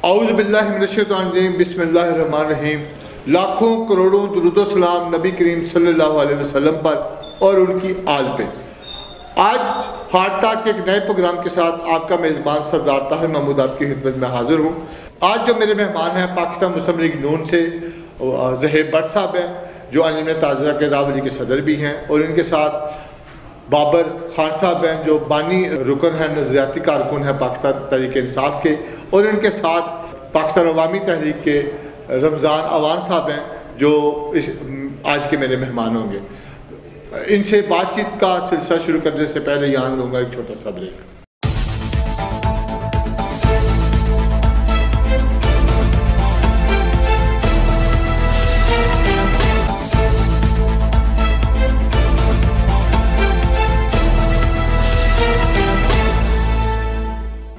اعوذ باللہ من الشیطان الرجیم، بسم اللہ الرحمن الرحیم۔ لاکھوں کروڑوں درود و سلام نبی کریم صلی اللہ علیہ وسلم پر اور ان کی آل پہ۔ آج ہارٹ ٹاک کے ایک نئے پروگرام کے ساتھ آپ کا میزبان سردار طاہر محمود آپ کی خدمت میں حاضر ہوں۔ آج جو میرے مہمان ہیں پاکستان مسلم لیگ نون سے زہیب بٹ صاحب ہیں، جو انجمن تاجرہ کے راولی کے صدر بھی ہیں، اور ان کے ساتھ بابر خان صاحب ہیں جو بانی رکن ہیں، نظریاتی کارکن ہیں پاکستان تحریک انصاف کے، اور ان کے ساتھ پاکستان عوامی تحریک کے رمضان اوان صاحب ہیں جو آج کے میرے مہمان ہوں گے۔ ان سے بات چیت کا سلسلہ شروع کرنے سے پہلے یہاں لوں گا ایک چھوٹا سا break.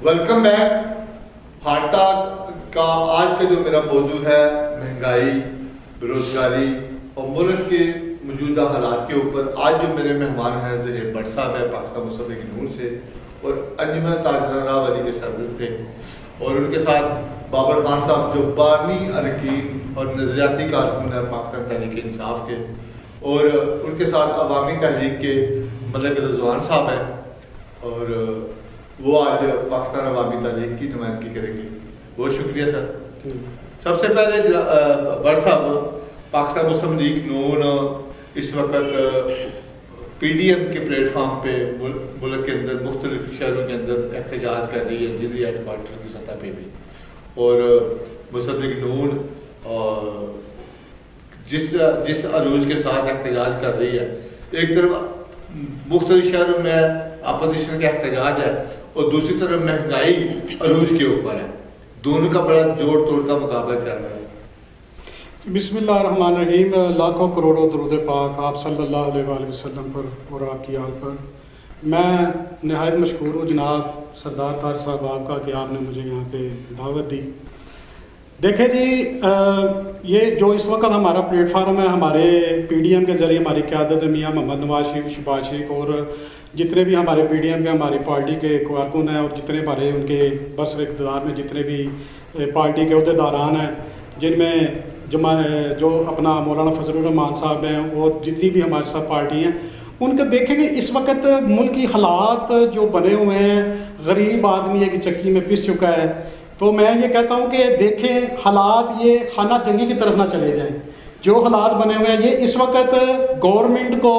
Welcome back. Heart talk کا آج کا جو میرا موضوع ہے مہنگائی، بےروزگاری اور ملک کے موجودہ حالات کے اوپر۔ آج جو میرے مہمان ہیں زہیب بٹ صاحب ہے پاکستان مسلم لیگ نون سے، اور انجمن تاجرہ راولی کے صدر تھے، اور ان کے ساتھ بابر خان صاحب جو بانی ارکین اور نظریاتی کارکن ہیں پاکستان تحریک انصاف کے، اور ان کے ساتھ عوامی تحریک کے ملک رضوان صاحب ہیں، اور وہ آج پاکستان عوامی تحریک کی نمائندگی کریں گے۔ بہت شکریہ سر۔ سب سے پہلے بٹ صاحب، پاکستان مسلم لیگ نون اس وقت پی ڈی ایم کے پلیٹ فارم پہ ملک کے اندر مختلف شہروں کے اندر احتجاج کر رہی ہے، ضلعی ہیڈ کوارٹر کی سطح پہ بھی، اور مسلم لیگ نون جس عروج کے ساتھ احتجاج کر رہی ہے، ایک طرف مختلف شہروں میں اپوزیشن کا احتجاج ہے اور دوسری طرف مہنگائی عروج کے اوپر ہے، دونوں کا بڑا جوڑ توڑ کا مقابلہ چل رہا ہے۔ بسم اللہ الرحمن الرحیم۔ لاکھوں کروڑوں درود پاک آپ صلی اللہ علیہ وآلہ وسلم پر اور آپ کی آل پر۔ میں نہایت مشکور ہوں جناب سردار طاہر صاحب آپ کا کہ آپ نے مجھے یہاں پہ دعوت دی۔ دیکھیں جی، یہ جو اس وقت ہمارا پلیٹ فارم ہے، ہمارے پی ڈی ایم کے ذریعے ہماری قیادت میاں محمد نواز شریف، شہباز شریف اور جتنے بھی ہمارے پی ڈی ایم کے ہماری پارٹی کے کارکن ہیں، اور جتنے ہمارے ان کے برسر اقتدار میں جتنے بھی پارٹی کے عہدیداران ہیں، جن میں جو اپنا مولانا فضل الرحمان صاحب ہیں اور جتنی بھی ہمارے ساتھ پارٹی ہیں، ان کو دیکھیں گے اس وقت ملکی حالات جو بنے ہوئے ہیں، غریب آدمی ایک چکی میں پس چکا ہے۔ تو میں یہ کہتا ہوں کہ دیکھیں حالات یہ خانہ جنگی کی طرف نہ چلے جائیں۔ جو حالات بنے ہوئے ہیں، یہ اس وقت گورنمنٹ کو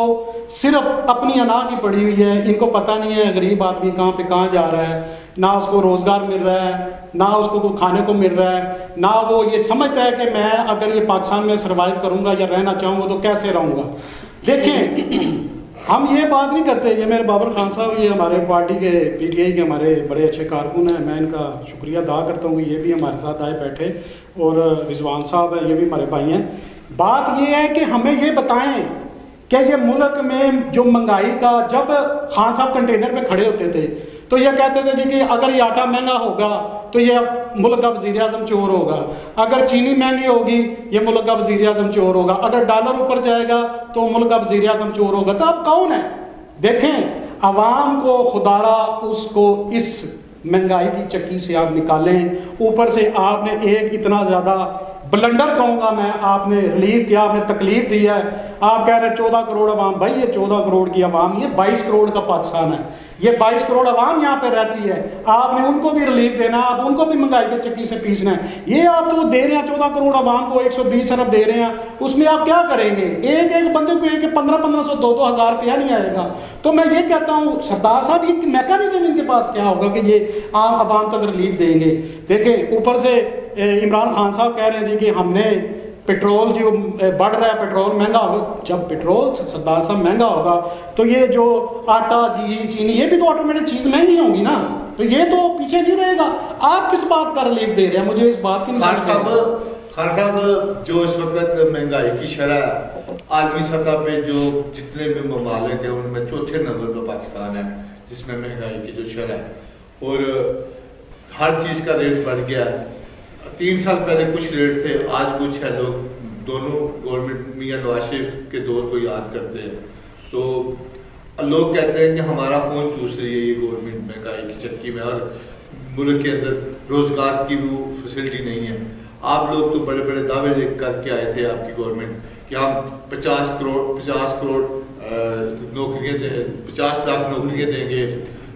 صرف اپنی انا کی پڑی ہوئی ہے، ان کو پتہ نہیں ہے غریب آدمی کہاں پہ کہاں جا رہا ہے، نہ اس کو روزگار مل رہا ہے، نہ اس کو کھانے کو مل رہا ہے، نہ وہ یہ سمجھتا ہے کہ میں اگر یہ پاکستان میں سروائیو کروں گا یا رہنا چاہوں گا تو کیسے رہوں گا۔ دیکھیں ہم یہ بات نہیں کرتے، یہ میرے بابر خان صاحب یہ ہمارے پارٹی کے پی ٹی آئی کے ہمارے بڑے اچھے کارکن ہیں، میں ان کا شکریہ ادا کرتا ہوں کہ یہ بھی ہمارے ساتھ آئے بیٹھے، اور رضوان صاحب ہیں، یہ بھی ہمارے بھائی ہیں۔ بات یہ ہے کہ ہمیں یہ بتائیں کہ یہ ملک میں جو مہنگائی کا، جب خان صاحب کنٹینر پہ کھڑے ہوتے تھے تو یہ کہتے تھے جی کہ اگر یہ آٹا مہنگا ہوگا تو یہ ملک کا وزیر اعظم چور ہوگا، اگر چینی مہنگی ہوگی یہ ملک کا وزیر اعظم چور ہوگا، اگر ڈالر اوپر جائے گا تو ملک کا وزیر اعظم چور ہوگا۔ تو اب کون ہے؟ دیکھیں عوام کو خدارا اس کو اس مہنگائی کی چکی سے آپ نکالیں۔ اوپر سے آپ نے ایک اتنا زیادہ بلنڈر کہوں گا میں، آپ نے ریلیف کیا، آپ نے تکلیف دی ہے۔ آپ کہہ رہے ہیں 14 کروڑ عوام، بھائی یہ 14 کروڑ کی عوام، یہ 22 کروڑ کا پاکستان ہے، یہ 22 کروڑ عوام یہاں پہ رہتی ہے، آپ نے ان کو بھی ریلیف دینا، آپ ان کو بھی مہنگائی کی چکی سے پیسنا ہے۔ یہ آپ تو دے رہے ہیں 14 کروڑ عوام کو 120 ارب دے رہے ہیں، اس میں آپ کیا کریں گے؟ ایک ایک بندے کو ایک 1500 2 ہزار روپیہ نہیں آئے گا۔ تو میں یہ کہتا ہوں سردار صاحب یہ میکانزم ان کے پاس کیا ہوگا کہ یہ عام عوام تک ریلیف دیں گے؟ دیکھیں اوپر سے عمران خان صاحب کہہ رہے ہیں جی کہ ہم نے پیٹرول جو بڑھ رہا ہے، پیٹرول مہنگا ہوگا۔ جب پیٹرول سردار صاحب مہنگا ہوگا تو یہ جو آٹا گھی چینی یہ بھی تو آٹومیٹک چیز مہنگی ہوں گی نا، تو یہ تو پیچھے نہیں رہے گا۔ آپ کس بات کا ریلیف دے رہے ہیں؟ مجھے اس بات کی خان صاحب جو اس وقت مہنگائی کی شرح عالمی سطح پہ جو جتنے بھی ممالک ہیں ان میں چوتھے نمبر پہ پاکستان ہے جس میں مہنگائی کی جو شرح ہے، اور ہر چیز کا ریٹ بڑھ گیا ہے۔ 3 سال پہلے کچھ ریٹ تھے، آج کچھ ہے۔ لوگ دونوں گورنمنٹ میاں نواز شریف کے دور کو یاد کرتے ہیں تو لوگ کہتے ہیں کہ ہمارا خون چوس رہی ہے یہ گورنمنٹ مہنگائی کی چکی میں، اور ملک کے اندر روزگار کی وہ فیسلٹی نہیں ہے. آپ لوگ تو بڑے بڑے دعوے لے کر کے آئے تھے آپ کی گورنمنٹ کہ ہم 50 کروڑ نوکریاں 50 لاکھ نوکریاں دیں گے,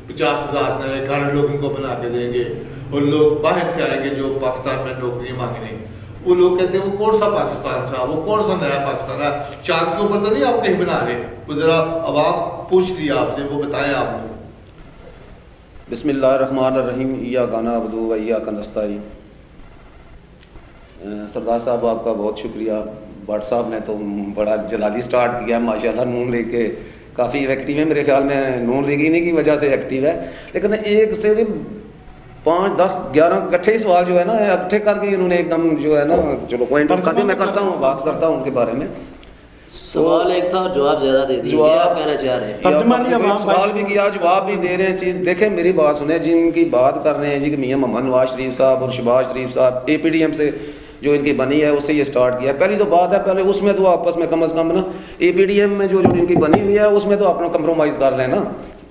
50,000 نئے گھر لوگوں کو بنا کے دیں گے, اور لوگ باہر سے آئیں گے جو پاکستان میں نوکریاں مانگنے. وہ لوگ کہتے ہیں وہ کون سا پاکستان تھا, وہ کون سا نیا پاکستان ہے, چاند کے اوپر تو نہیں آپ کہیں بنا رہے. وہ ذرا عوام پوچھ رہی آپ سے, وہ بتائیں آپ کو. بسم اللہ الرحمن الرحیم. ایاک نعبد و ایاک نستعین. سردار صاحب آپ کا بہت شکریہ. بٹ صاحب نے تو بڑا جلالی سٹارٹ کیا ماشاءاللہ, نون لیگ کے کافی ایکٹیو ہے, میرے خیال میں نون لیگ ہی کی وجہ سے ایکٹیو ہے. لیکن ایک سے 5 10 11 اکٹھے سوال جو ہے نا اکٹھے کر کے انہوں نے ایک دم جو ہے نا, چلو پوائنٹ میں کرتا ہوں, بات کرتا ہوں ان کے بارے میں. سوال ایک تھا اور جواب زیادہ دے دیجیے. آپ کہنا چاہ رہے ہیں سوال بھی کیا, جواب بھی دے رہے ہیں. چیز دیکھیں میری بات سنیں, جن کی بات کر رہے ہیں جی کہ میاں محمد نواز شریف صاحب اور شہباز شریف صاحب اے پی ڈی ایم سے جو ان کی بنی ہے اس سے یہ سٹارٹ کیا ہے. پہلی تو بات ہے, پہلے اس میں تو آپس میں کم از کم نا اے پی ڈی ایم میں جو ان کی بنی ہوئی ہے اس میں تو اپنا کمپرومائز کر لیں نا.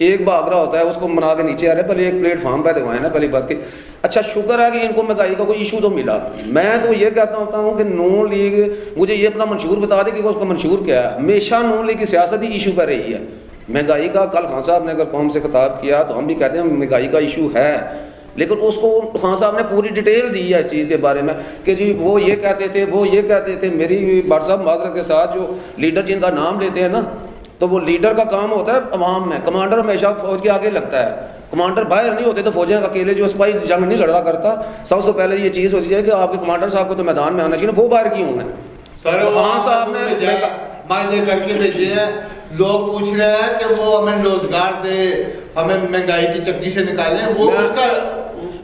ایک بھاگ رہا ہوتا ہے اس کو منا کے نیچے آ رہے ہیں, پہلے ایک پلیٹ فارم پہ دکھوائیں نا پہلی بات کی. اچھا شکر ہے کہ ان کو مہنگائی کا کوئی ایشو تو ملا. میں تو یہ کہتا ہوتا ہوں کہ نون لیگ مجھے یہ اپنا منشور بتا دے کہ اس کا منشور کیا ہے. ہمیشہ نون لیگ کی سیاست ہی ایشو پہ رہی ہے مہنگائی کا. کل خان صاحب نے اگر قوم سے خطاب کیا تو ہم بھی کہتے ہیں مہنگائی کا ایشو ہے, لیکن اس کو خان صاحب نے پوری ڈیٹیل دی ہے اس چیز کے بارے میں کہ جی وہ یہ کہتے تھے, وہ یہ کہتے تھے. میری بٹ صاحب معذرت کے ساتھ جو لیڈر جن کا نام لیتے ہیں نا, تو وہ لیڈر کا کام ہوتا ہے عوام میں. کمانڈر ہمیشہ فوج کے آگے لگتا ہے. کمانڈر باہر نہیں ہوتے تو فوجیں اکیلے جو سپاہی جنگ نہیں لڑا کرتا. سب سے پہلے یہ چیز ہوتی ہے کہ آپ کے کمانڈر صاحب کو تو میدان میں آنا چاہیے, وہ باہر کیوں ہیں. خان صاحب نے مائنے کر کے بھیجے ہیں. لوگ پوچھ رہے ہیں کہ وہ ہمیں روزگار دے, ہمیں مہنگائی کی چکی سے نکالیں. وہ اس کا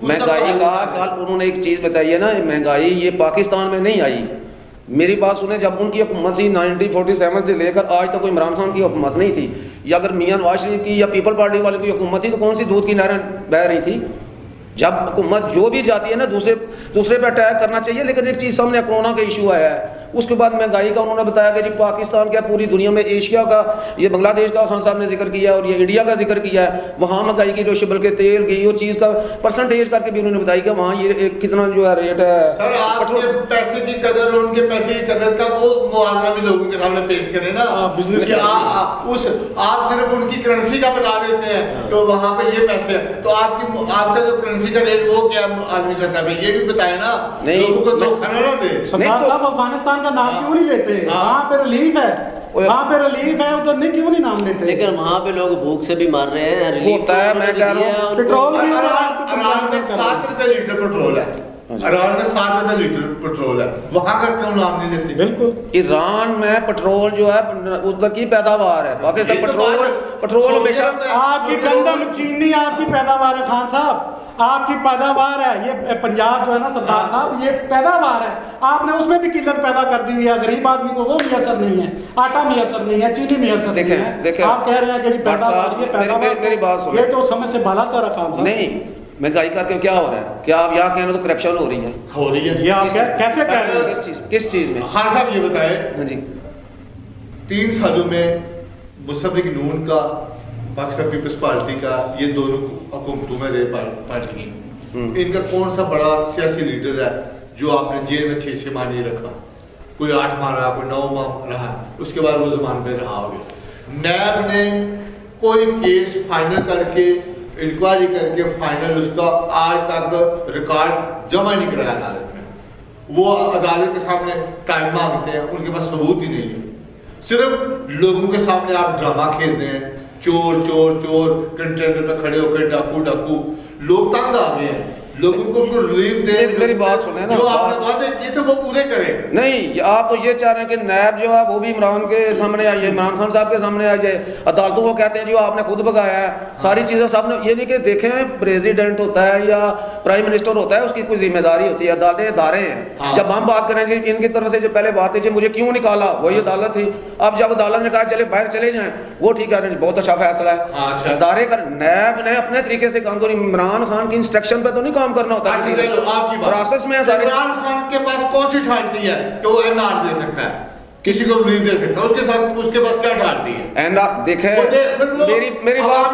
مہنگائی کا کل انہوں نے ایک چیز بتائی ہے نا, مہنگائی یہ پاکستان میں نہیں آئی. میری بات سنیں, جب ان کی حکومت تھی 1947 سے لے کر آج تک کوئی عمران خان کی حکومت نہیں تھی, یا اگر میاں نواز شریف کی یا پیپل پارٹی والے کی حکومت تھی تو کون سی دودھ کی نہریں بہہ رہی تھی. جب حکومت جو بھی جاتی ہے نا دوسرے پہ اٹیک کرنا چاہیے. لیکن ایک چیز سامنے کورونا کا ایشو آیا ہے, اس کے بعد مہنگائی کا انہوں نے بتایا کہ جی پاکستان کیا پوری دنیا میں ایشیا کا, یہ بنگلہ دیش کا خان صاحب نے ذکر کیا ہے اور یہ انڈیا کا ذکر کیا ہے, وہاں مہنگائی کی جو بلکہ تیل کی وہ چیز کا پرسنٹیج کر کے بھی انہوں نے بتائی کہ وہاں یہ کتنا جو ہے ریٹ ہے. سر آپ کے پیسے کی قدر اور ان کے پیسے کی قدر کا وہ موازنہ بھی لوگوں کے سامنے پیش کریں نا. آپ صرف ان کی کرنسی کا بتا دیتے ہیں تو وہاں پہ یہ پیسے ہیں, تو آپ کا جو کرنسی کا ریٹ وہ کیا عالمی سطح پہ یہ بھی بتائیں نا, لوگوں کو دھوکہ نہ دے. سردار صاحب افغانستان کا نام کیوں نہیں لیتے؟ وہاں پہ ریلیف ہے, وہاں پہ ریلیف ہے, ادھر نہیں کیوں نہیں نام لیتے؟ لیکن وہاں پہ لوگ بھوک سے بھی مر رہے ہیں. ہوتا ہے, میں کہہ رہا ہوں پیٹرول بھی ایران میں 7 روپے لیٹر پیٹرول ہے, ایران میں 7 روپے لیٹر پیٹرول ہے, وہاں کا کیوں نام نہیں لیتے؟ بالکل ایران میں پیٹرول جو ہے ادھر کی پیداوار ہے. پاکستان پیٹرول ہمیشہ آپ کی گندم چینی آپ کی پیداوار ہے. خان صاحب آپ کی پیداوار ہے, یہ پنجاب جو ہے نا سردار صاحب یہ پیداوار ہے. آپ نے اس میں بھی قلت پیدا کر دی ہوئی ہے. غریب آدمی کو وہ میسر نہیں ہے, آٹا میسر نہیں ہے, چینی میسر نہیں ہے. آپ کہہ رہے ہیں کہ جی پیداوار, یہ پیداوار میری بات سنیں, یہ تو سمجھ سے بالا تر خان صاحب. نہیں مہنگائی کر کے کیا ہو رہا ہے؟ کیا آپ یہاں کہنا تو کرپشن ہو رہی ہے. یہ آپ کیسے کہہ رہے ہیں؟ کس چیز میں؟ خان صاحب یہ بتائیں, ہاں جی 3 سالوں میں مسلم لیگ نون کا پاکستان پیپلز پارٹی کا, یہ دونوں حکومتوں میں رہے پارٹی, ان کا کون سا بڑا سیاسی لیڈر ہے جو آپ نے جیل میں 6 ماہ نہیں رکھا؟ کوئی 8 ماہ رہا, کوئی 9 ماہ رہا, اس کے بعد وہ زمان پہ رہا ہوگا. نیب نے کوئی کیس فائنل کر کے انکوائری کر کے فائنل اس کا آج تک ریکارڈ جمع نہیں کرایا عدالت میں. وہ عدالت کے سامنے ٹائم مانگتے ہیں, ان کے پاس ثبوت ہی نہیں ہے. صرف لوگوں کے سامنے آپ ڈرامہ کھیل رہے ہیں, چور چور چور, کنٹینر پہ کھڑے ہو کے ڈاکو ڈاکو. لوگ تنگ آ گئے ہیں, لوگوں کو ریلیف دے. میری بات سنیں نا, جو آپ نے وعدے کیے تھے وہ پورے کریں. نہیں آپ تو یہ چاہ رہے ہیں کہ نیب جو ہے وہ بھی عمران کے سامنے آ جائے, عمران خان صاحب کے سامنے آ جائے. عدالتوں کو کہتے ہیں جو آپ نے خود بگایا ہے ساری چیزیں سب نے. یہ نہیں کہ دیکھیں پریزیڈنٹ ہوتا ہے یا پرائم منسٹر ہوتا ہے, اس کی کوئی ذمہ داری ہوتی ہے. عدالتیں ادارے ہیں. جب ہم بات کریں گے ان کی طرف سے جو پہلے بات تھی مجھے کیوں نکالا, وہی عدالت تھی. اب جب عدالت نے کہا چلے باہر چلے جائیں, وہ ٹھیک ہے, بہت اچھا فیصلہ ہے. ادارے کا نیب نے اپنے طریقے سے کام کریں. عمران خان کی انسٹرکشن پہ تو نہیں کام کرنا ہوتا. پروسیس میں عمران خان کے پاس کون سی اتھارٹی ہے کہ وہ این آر دے سکتا ہے؟ کسی کو نہیں دے سکتا. اس کے ساتھ اس کے پاس کیا گارنٹی ہے؟ اینڈ آپ دیکھیں میری بات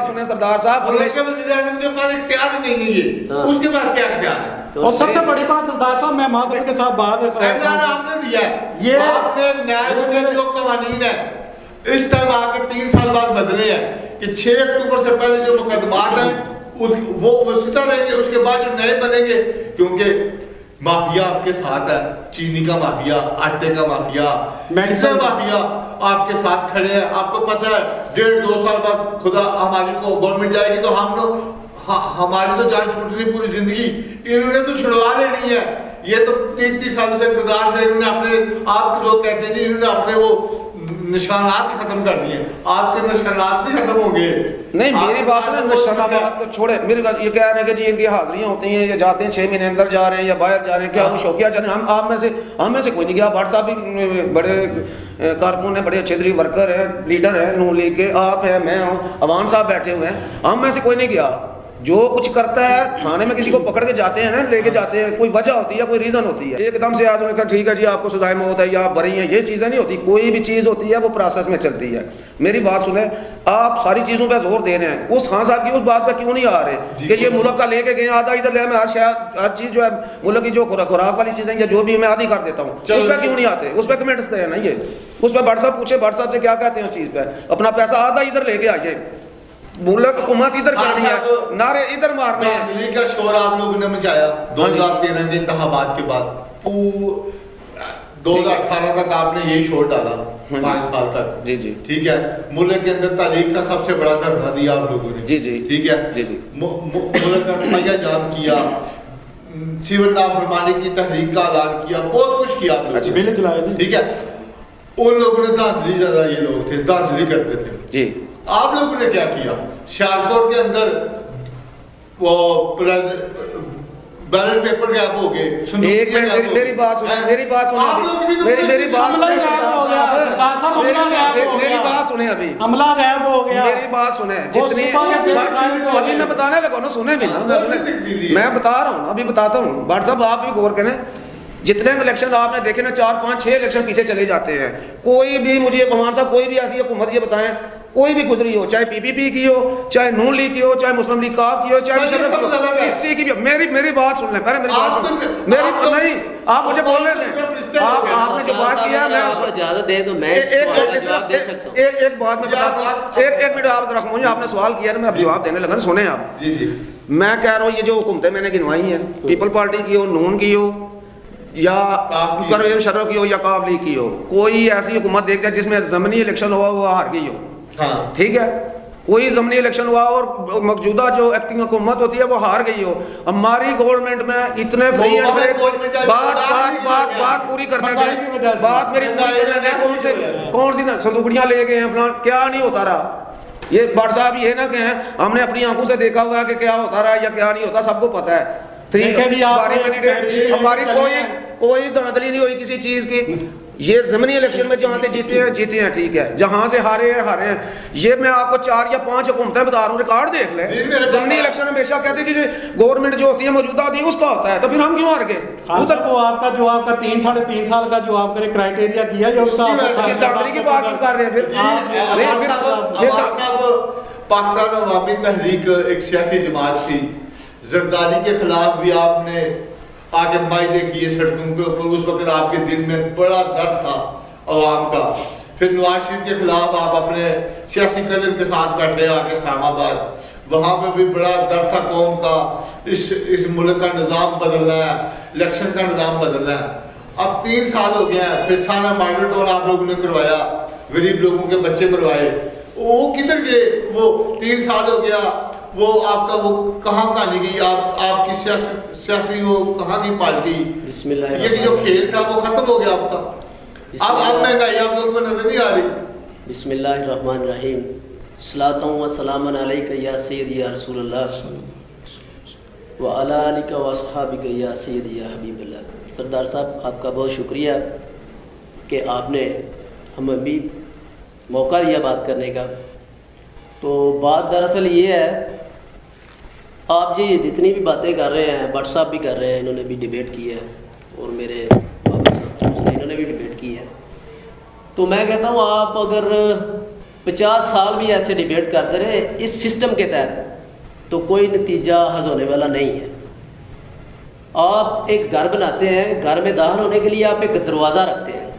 سنیں سردار صاحب, وزیر اعظم کے پاس اختیار ہی نہیں ہے یہ, اس کے پاس کیا اختیار ہے؟ اور سب سے بڑی بات سردار صاحب, میں معذرت کے ساتھ بات آپ نے دیا ہے, یہ آپ نے نیب جو قوانین ہے اس ٹائم آ کے 3 سال بعد بدلے ہیں کہ 6 اکتوبر سے پہلے جو مقدمات ہیں وہ وسیطہ رہیں گے, اس کے بعد جو نئے بنیں گے, کیونکہ مافیا آپ کے ساتھ ہے, چینی کا مافیا, آٹے کا مافیا, میڈیسن مافیا آپ کے ساتھ کھڑے ہیں. آپ کو پتہ ہے 1.5-2 سال بعد خدا ہماری کو گورنمنٹ جائے گی تو ہم لوگ ہماری تو جان چھوٹنی پوری زندگی, انہوں نے تو چھڑوا لینی ہے. یہ تو 30 سالوں سے اقتدار میں انہوں نے اپنے آپ لوگ کہتے ہیں انہوں نے اپنے وہ نشانات ختم کر دیے, آپ کے نشانات بھی ختم ہو گئے. نہیں میری بات سنیں, نشانات کو چھوڑے, میری بات یہ کہہ رہے ہیں کہ جی ان کی حاضریاں ہوتی ہیں, یا جاتے ہیں 6 مہینے اندر جا رہے ہیں یا باہر جا رہے ہیں, کیا وہ شوقیہ جاتے ہیں؟ ہم میں سے کوئی نہیں گیا. بھٹ صاحب بھی بڑے کارکن ہیں, بڑے اچھے دری ورکر ہیں, لیڈر ہیں نون لیگ کے, آپ ہیں, میں ہوں, عوان صاحب بیٹھے ہوئے ہیں, ہم میں سے کوئی نہیں گیا. جو کچھ کرتا ہے تھانے میں کسی کو پکڑ کے جاتے ہیں نا, لے کے جاتے ہیں, کوئی وجہ ہوتی ہے, کوئی ریزن ہوتی ہے. ایک دم سے آدمی نے کہا ٹھیک ہے جی آپ کو سزائے موت ہے یا آپ بری ہیں, یہ چیزیں نہیں ہوتی. کوئی بھی چیز ہوتی ہے وہ پروسیس میں چلتی ہے. میری بات سنیں, آپ ساری چیزوں پہ زور دے رہے ہیں, اس خان صاحب کی اس بات پہ کیوں نہیں آ رہے کہ یہ ملک کا لے کے گئے آدھا ادھر لے, میں ہر چیز جو ہے ملک کی جو خوراک والی چیزیں یا جو بھی میں آدھی کر دیتا ہوں, اس پہ کیوں نہیں آتے؟ اس پہ کمنٹس دے نا, یہ اس پہ بھٹ صاحب پوچھے, بھٹ صاحب سے کیا کہتے ہیں اس چیز پہ؟ اپنا پیسہ آدھا ادھر لے کے آئیے, ملک حکومت ادھر کرنی ہے, نعرے ادھر مارنے ہیں. دلی کا شور آپ لوگوں نے مچایا 2013 کے انتخابات کے بعد, 2018 تک آپ نے یہی شور ڈالا, 5 سال تک. جی جی ٹھیک ہے, ملک کے اندر تاریخ کا سب سے بڑا دھرنا دیا آپ لوگوں نے. جی جی ٹھیک ہے, جی جی ملک کا پہیا جام کیا, سیون نافرمانی کی تحریک کا اعلان کیا, بہت کچھ کیا آپ لوگوں نے. ٹھیک ہے, ان لوگوں نے دھاندلی زیادہ, یہ لوگ تھے دھاندلی کرتے تھے. جی آپ لوگوں نے کیا کیا؟ شیالکوٹ کے اندر وہ بیلٹ پیپر غائب ہو گئے. ایک منٹ میری بات سنیں, میری بات سنیں, میری بات سنیں ابھی, عملہ غائب ہو گیا. میری بات سنیں, جتنی ابھی میں بتانے لگا نا, سنیں بھی نا, میں بتا رہا ہوں, ابھی بتاتا ہوں. بھٹ صاحب آپ بھی غور کریں, جتنے الیکشن آپ نے دیکھے نا 4-5-6 الیکشن پیچھے چلے جاتے ہیں. کوئی بھی مجھے عوام صاحب کوئی بھی ایسی حکومت یہ بتائیں, کوئی بھی گزری ہو, چاہے پی پی پی کی ہو, چاہے نون لیگ کی ہو, چاہے مسلم لیگ کاف کی ہو, چاہے مشرف کی ہو, کسی کی بھی. میری بات سن لیں, پہلے میری بات سن لیں. میری نہیں, آپ مجھے بولنے دیں, آپ نے جو بات کیا میں اجازت دیں تو میں جواب دے سکتا ہوں. ایک بات میں بتاتا ہوں, ایک منٹ آپ ذرا مجھے, آپ نے سوال کیا نا, میں اب جواب دینے لگا. سنیں آپ, میں کہہ رہا ہوں یہ جو حکومتیں میں نے گنوائی ہیں, پیپل پارٹی کی ہو, نون کی ہو, یا پرویز مشرف کی ہو, یا کاف لیگ کی ہو, کوئی ایسی حکومت دیکھتے ہیں جس میں ضمنی الیکشن ہوا وہ ہار گئی ہو. ٹھیک ہے, کوئی ضمنی الیکشن ہوا اور موجودہ جو ایکٹنگ حکومت ہوتی ہے وہ ہار گئی ہو. ہماری گورنمنٹ میں اتنے فری اینڈ فیئر, بات پوری کرنے دیں, بات میری پوری کرنے دیں. کون سی صندوقڑیاں لے گئے ہیں فلان, کیا نہیں ہوتا رہا. یہ بھٹ صاحب یہ نہ کہیں ہم نے اپنی آنکھوں سے دیکھا ہوا ہے کہ کیا ہوتا رہا ہے یا کیا نہیں ہوتا, سب کو پتا ہے. ہماری کوئی دھاندلی نہیں ہوئی کسی چیز کی. یہ ضمنی الیکشن میں جہاں سے جیتے ہیں ٹھیک ہے, جہاں سے ہارے ہیں. یہ میں آپ کو 4 یا 5 حکومتیں بتا رہا ہوں, ریکارڈ دیکھ لیں. ضمنی الیکشن ہمیشہ کہتے ہیں کہ گورنمنٹ جو ہوتی ہے موجودہ ہوتی ہے اس کا ہوتا ہے, تو پھر ہم کیوں ہار گئے؟ ادھر وہ آپ کا جو آپ کا 3-3.5 سال کا جو آپ نے کرائٹیریا کیا یا اس کا دھاندلی کی بات کیوں کر رہے ہیں پھر؟ پاکستان عوامی تحریک ایک سیاسی جماعت تھی, زرداری کے خلاف بھی آپ نے آگے معاہدے کیے سڑکوں کے اوپر. اس وقت آپ کے دل میں بڑا درد تھا عوام کا. پھر نواز شریف کے خلاف آپ اپنے سیاسی کزن کے ساتھ بیٹھے آ کے اسلام آباد, وہاں پہ بھی بڑا درد تھا قوم کا. اس ملک کا نظام بدلنا ہے, الیکشن کا نظام بدلنا ہے. اب 3 سال ہو گیا ہے, پھر سارا مائنر ٹون آپ لوگوں نے کروایا, غریب لوگوں کے بچے مروائے. وہ کدھر گئے؟ وہ 3 سال ہو گیا, وہ آپ کا وہ کہاں کہانی گئی؟ آپ کی سیاسی وہ کہاں کی پارٹی؟ بسم اللہ, یہ جو کھیل تھا وہ ختم ہو گیا آپ کا. اب مہنگائی آپ لوگوں کو نظر نہیں آ رہی. بسم اللہ الرحمن الرحیم. صلاۃ و سلام علیک یا سیدی یا رسول اللہ وعلی آلک و اصحابک یا سیدی یا حبیب اللہ. سردار صاحب آپ کا بہت شکریہ کہ آپ نے ہمیں بھی موقع دیا بات کرنے کا. تو بات دراصل یہ ہے, آپ جی جتنی بھی باتیں کر رہے ہیں, بھٹ صاحب بھی کر رہے ہیں, انہوں نے بھی ڈیبیٹ کی ہے, اور میرے بابا صاحب سے بھی ڈیبیٹ کی ہے. تو میں کہتا ہوں آپ اگر 50 سال بھی ایسے ڈیبیٹ کرتے رہے اس سسٹم کے تحت تو کوئی نتیجہ حاصل ہونے والا نہیں ہے. آپ ایک گھر بناتے ہیں, گھر میں داخل ہونے کے لیے آپ ایک دروازہ رکھتے ہیں,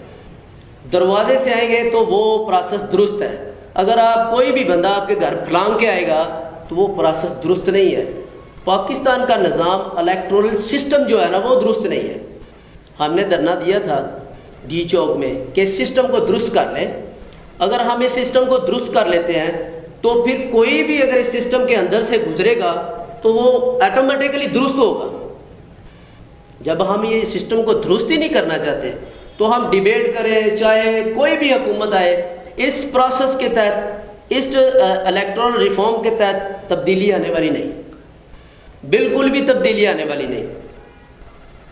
دروازے سے آئیں گے تو وہ پروسیس درست ہے. اگر آپ کوئی بھی بندہ آپ کے گھر پھلانگ کے آئے گا تو وہ پروسیس درست نہیں ہے. پاکستان کا نظام الیکٹورل سسٹم جو ہے نا وہ درست نہیں ہے. ہم نے دھرنا دیا تھا ڈی چوک میں کہ سسٹم کو درست کر لیں. اگر ہم اس سسٹم کو درست کر لیتے ہیں تو پھر کوئی بھی اگر اس سسٹم کے اندر سے گزرے گا تو وہ آٹومیٹیکلی درست ہوگا. جب ہم یہ سسٹم کو درست ہی نہیں کرنا چاہتے تو ہم ڈیبیٹ کریں, چاہے کوئی بھی حکومت آئے, اس پروسیس کے تحت, اس الیکٹورل ریفارم کے تحت تبدیلی آنے والی نہیں, بالکل بھی تبدیلی آنے والی نہیں.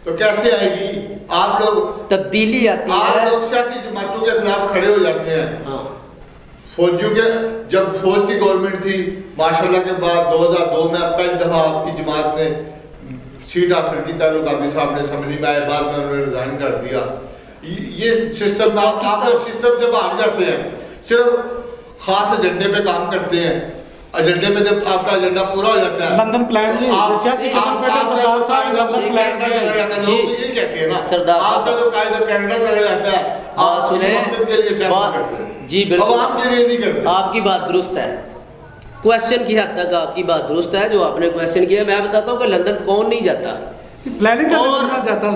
تو کیسے آئے گی؟ آپ لوگ تبدیلی آتی ہے, آپ لوگ سیاسی جماعتوں کے خلاف کھڑے ہو جاتے ہیں. ہاں, فوجیوں کے جب فوج کی گورنمنٹ تھی ماشاءاللہ کے بعد 2002 میں پہلی دفعہ آپ کی جماعت نے سیٹ حاصل کی, تعلق قادری صاحب نے اسمبلی میں آئے, بعد میں انہوں نے ریزائن کر دیا. یہ سسٹم آپ لوگ سسٹم سے بھاگ جاتے ہیں, صرف خاص ایجنڈے پہ کام کرتے ہیں. ایجنڈے میں جب آپ کا ایجنڈا پورا ہو جاتا ہے لندن پلان جی سیاسی سردار صاحب لندن پلان چلا جاتا ہے, لوگ یہ کہتے ہیں نا آپ کا جو قائد کینیڈا چلا جاتا ہے, آپ اس مقصد کے لیے سیاست کرتے ہیں. جی بالکل, عوام کے لیے نہیں کرتے. آپ کی بات درست ہے, کوشچن کی حد تک آپ کی بات درست ہے جو آپ نے کوشچن کیا. میں بتاتا ہوں کہ لندن کون نہیں جاتا,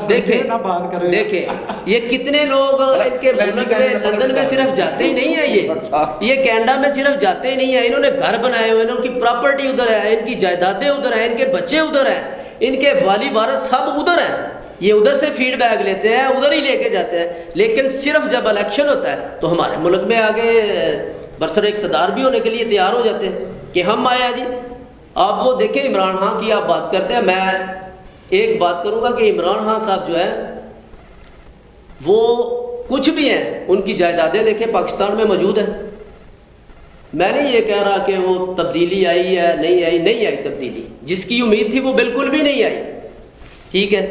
دیکھیں یہ کتنے لوگ ان کے ملک میں لندن میں صرف جاتے ہی نہیں ہیں, یہ کینیڈا میں صرف جاتے ہی نہیں ہیں, انہوں نے گھر بنائے ہوئے ہیں, ان کی پراپرٹی ادھر ہے, ان کی جائیدادیں ادھر ہیں, ان کے بچے ادھر ہیں, ان کے والی وارث سب ادھر ہیں. یہ ادھر سے فیڈ بیک لیتے ہیں, ادھر ہی لے کے جاتے ہیں. لیکن صرف جب الیکشن ہوتا ہے تو ہمارے ملک میں آگے برسر اقتدار بھی ہونے کے لیے تیار ہو جاتے ہیں کہ ہم آیا جی. آپ وہ دیکھیں عمران خان کی آپ بات کرتے ہیں, میں ایک بات کروں گا کہ عمران خان صاحب جو ہے وہ کچھ بھی ہیں, ان کی جائیدادیں دیکھیں پاکستان میں موجود ہیں. میں نہیں یہ کہہ رہا کہ وہ تبدیلی آئی ہے, نہیں آئی تبدیلی, جس کی امید تھی وہ بالکل بھی نہیں آئی. ٹھیک ہے,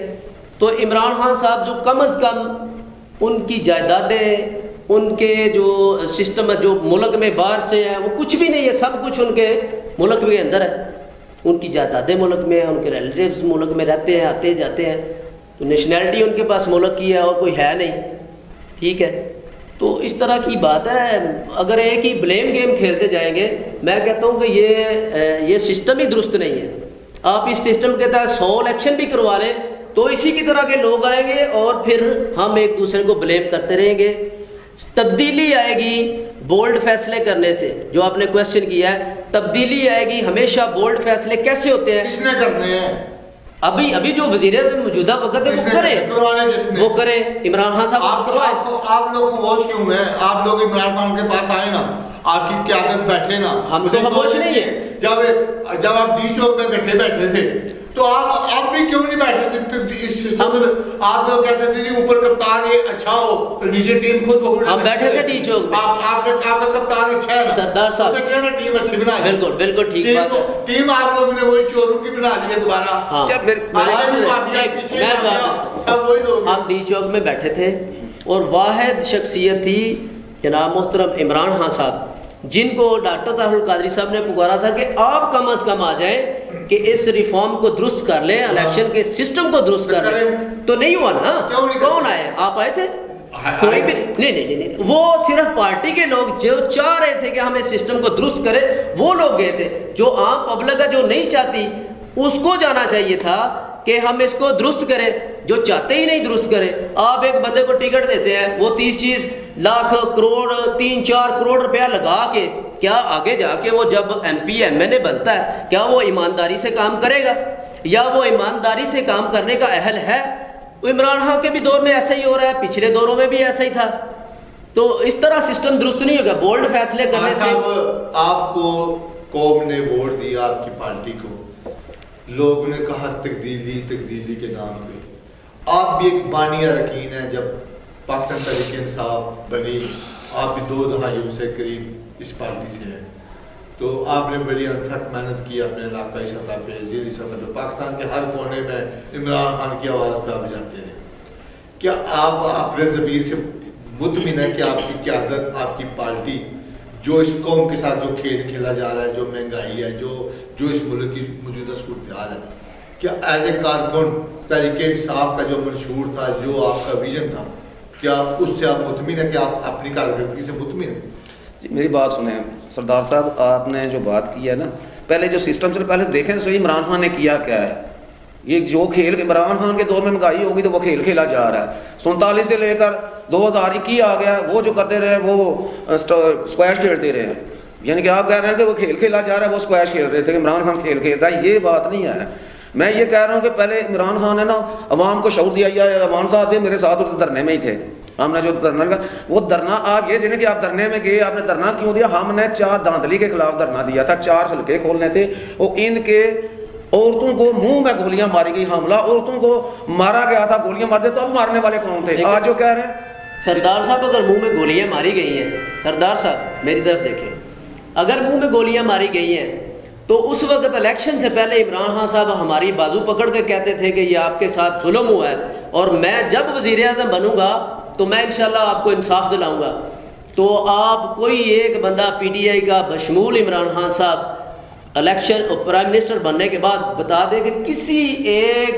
تو عمران خان صاحب جو کم از کم ان کی جائیدادیں, ان کے جو سسٹم جو ملک میں باہر سے ہیں وہ کچھ بھی نہیں ہے, سب کچھ ان کے ملک کے اندر ہے. ان کی جائیدادیں ملک میں ہیں, ان کے ریلیٹیوز ملک میں رہتے ہیں, آتے جاتے ہیں, تو نیشنلٹی ان کے پاس ملک کی ہے اور کوئی ہے نہیں. ٹھیک ہے, تو اس طرح کی بات ہے. اگر ایک ہی بلیم گیم کھیلتے جائیں گے, میں کہتا ہوں کہ یہ سسٹم ہی درست نہیں ہے. آپ اس سسٹم کے تحت 100 الیکشن بھی کروا لیں تو اسی کی طرح کے لوگ آئیں گے اور پھر ہم ایک دوسرے کو بلیم کرتے رہیں گے. تبدیلی آئے گی بولڈ فیصلے کرنے سے, جو آپ نے کوشچن کیا ہے, تبدیلی آئے گی ہمیشہ بولڈ فیصلے کیسے ہوتے ہیں, کس نے کرنے ہیں؟ ابھی جو وزیر موجودہ وقت ہے وہ کرے. عمران خان صاحب آپ لوگ خاموش کیوں ہیں؟ آپ لوگ عمران خان کے پاس آئے نا, آپ کی قیادت بیٹھے نا, ہم تو خاموش نہیں ہیں. جب آپ ڈی چوک میں بیٹھے تھے تو آپ بھی کیوں نہیں بیٹھے اس سسٹم میں؟ آپ لوگ کہتے تھے جی اوپر کپتان یہ اچھا ہو, نیچے ٹیم خود بخود. ہم بیٹھے تھے ڈی چوک میں, آپ کا کپتان اچھا ہے سردار صاحب, اسے کہنا ٹیم اچھی بنا دی. بالکل ٹھیک بات ہے. ٹیم آپ لوگوں نے وہی چوروں کی بنا دی ہے دوبارہ. ہم ڈی چوک میں بیٹھے تھے اور واحد شخصیت تھی جناب محترم عمران خان صاحب, جن کو ڈاکٹر طاہر القادری صاحب نے پکارا تھا کہ آپ کم از کم آ جائیں کہ اس ریفارم کو درست کر لیں, الیکشن کے سسٹم کو درست کر لیں. تو نہیں ہوا نا. کون آئے؟ آپ آئے تھے؟ کوئی بھی نہیں. وہ صرف پارٹی کے لوگ جو چاہ رہے تھے کہ ہم اس سسٹم کو درست کریں وہ لوگ گئے تھے. جو عام پبلک ہے جو نہیں چاہتی اس کو جانا چاہیے تھا کہ ہم اس کو درست کریں, جو چاہتے ہی نہیں درست کریں. آپ ایک بندے کو ٹکٹ دیتے ہیں, وہ 30 لاکھ کروڑ 3-4 کروڑ روپیہ لگا کے, کیا آگے جا کے وہ جب ایم پی ایم این اے بنتا ہے کیا وہ ایمانداری سے کام کرے گا, یا وہ ایمانداری سے کام کرنے کا اہل ہے؟ عمران خان کے بھی دور میں ایسا ہی ہو رہا ہے, پچھلے دوروں میں بھی ایسا ہی تھا. تو اس طرح سسٹم درست نہیں ہوگا. بولڈ فیصلے کرنے سے آپ کو قوم نے ووٹ دیا, آپ کی پارٹی کو, لوگوں نے کہا تبدیلی کے نام پہ. آپ بھی ایک بانی یقین ہے, جب پاکستان تحریک انصاف بنی آپ بھی 2 دہائیوں سے قریب اس پارٹی سے ہیں, تو آپ نے بڑی انتھک محنت کی اپنے علاقائی سطح پہ, ضلعی سطح پہ, پاکستان کے ہر کونے میں عمران خان کی آواز پہ آپ جاتے رہے. کیا آپ اپنے ضمیر سے مطمئن ہے کہ آپ کی قیادت، آپ کی پارٹی جو اس قوم کے ساتھ جو کھیل کھیلا جا رہا ہے، جو مہنگائی ہے، جو اس ملک کی موجودہ صورتحال ہے، کیا ایز اے کارکن تحریک انصاف کا جو منشور تھا، جو آپ کا ویژن تھا، کیا اس سے آپ مطمئن ہیں کہ آپ اپنی کارکردگی سے مطمئن ہیں؟ جی میری بات سنیں سردار صاحب، آپ نے جو بات کی ہے نا، پہلے جو سسٹم سے پہلے دیکھیں صحیح عمران خان نے کیا کیا ہے. یہ جو کھیل عمران خان کے دور میں مہنگائی ہوگی تو وہ کھیل کھیلا جا رہا ہے. 47 سے لے کر 2021 آ گیا، وہ جو کرتے رہے وہ اسکواش کھیلتے رہے ہیں. یعنی کہ آپ کہہ رہے ہیں کہ وہ کھیل کھیلا جا رہا ہے، وہ اسکواش کھیل رہے تھے، عمران خان کھیل کھیلتا ہے. یہ بات نہیں ہے. میں یہ کہہ رہا ہوں کہ پہلے عمران خان نے نا عوام کو شعور دیا. یا عوام صاحب تھے میرے ساتھ دھرنے میں ہی تھے. ہم نے جو دھرنا کا وہ دھرنا آپ یہ دینے کہ آپ دھرنے میں گئے، آپ نے دھرنا کیوں دیا؟ ہم نے 4 دھاندلی کے خلاف دھرنا دیا تھا. 4 حلقے کھولنے تھے. وہ ان کے عورتوں کو منہ میں گولیاں ماری گئی، حاملہ عورتوں کو مارا گیا تھا. گولیاں مارتے تو اب مارنے والے کون تھے؟ آج جو کہہ رہے ہیں سردار صاحب اگر منہ میں گولیاں ماری گئی ہیں، سردار صاحب میری طرف دیکھیں، اگر منہ میں گولیاں ماری گئی ہیں تو اس وقت الیکشن سے پہلے عمران خان صاحب ہماری بازو پکڑ کے کہتے تھے کہ یہ آپ کے ساتھ ظلم ہوا ہے اور میں جب وزیر اعظم بنوں گا تو میں انشاءاللہ آپ کو انصاف دلاؤں گا. تو آپ کوئی ایک بندہ پی ٹی آئی کا بشمول عمران خان صاحب الیکشن پرائم منسٹر بننے کے بعد بتا دیں کہ کسی ایک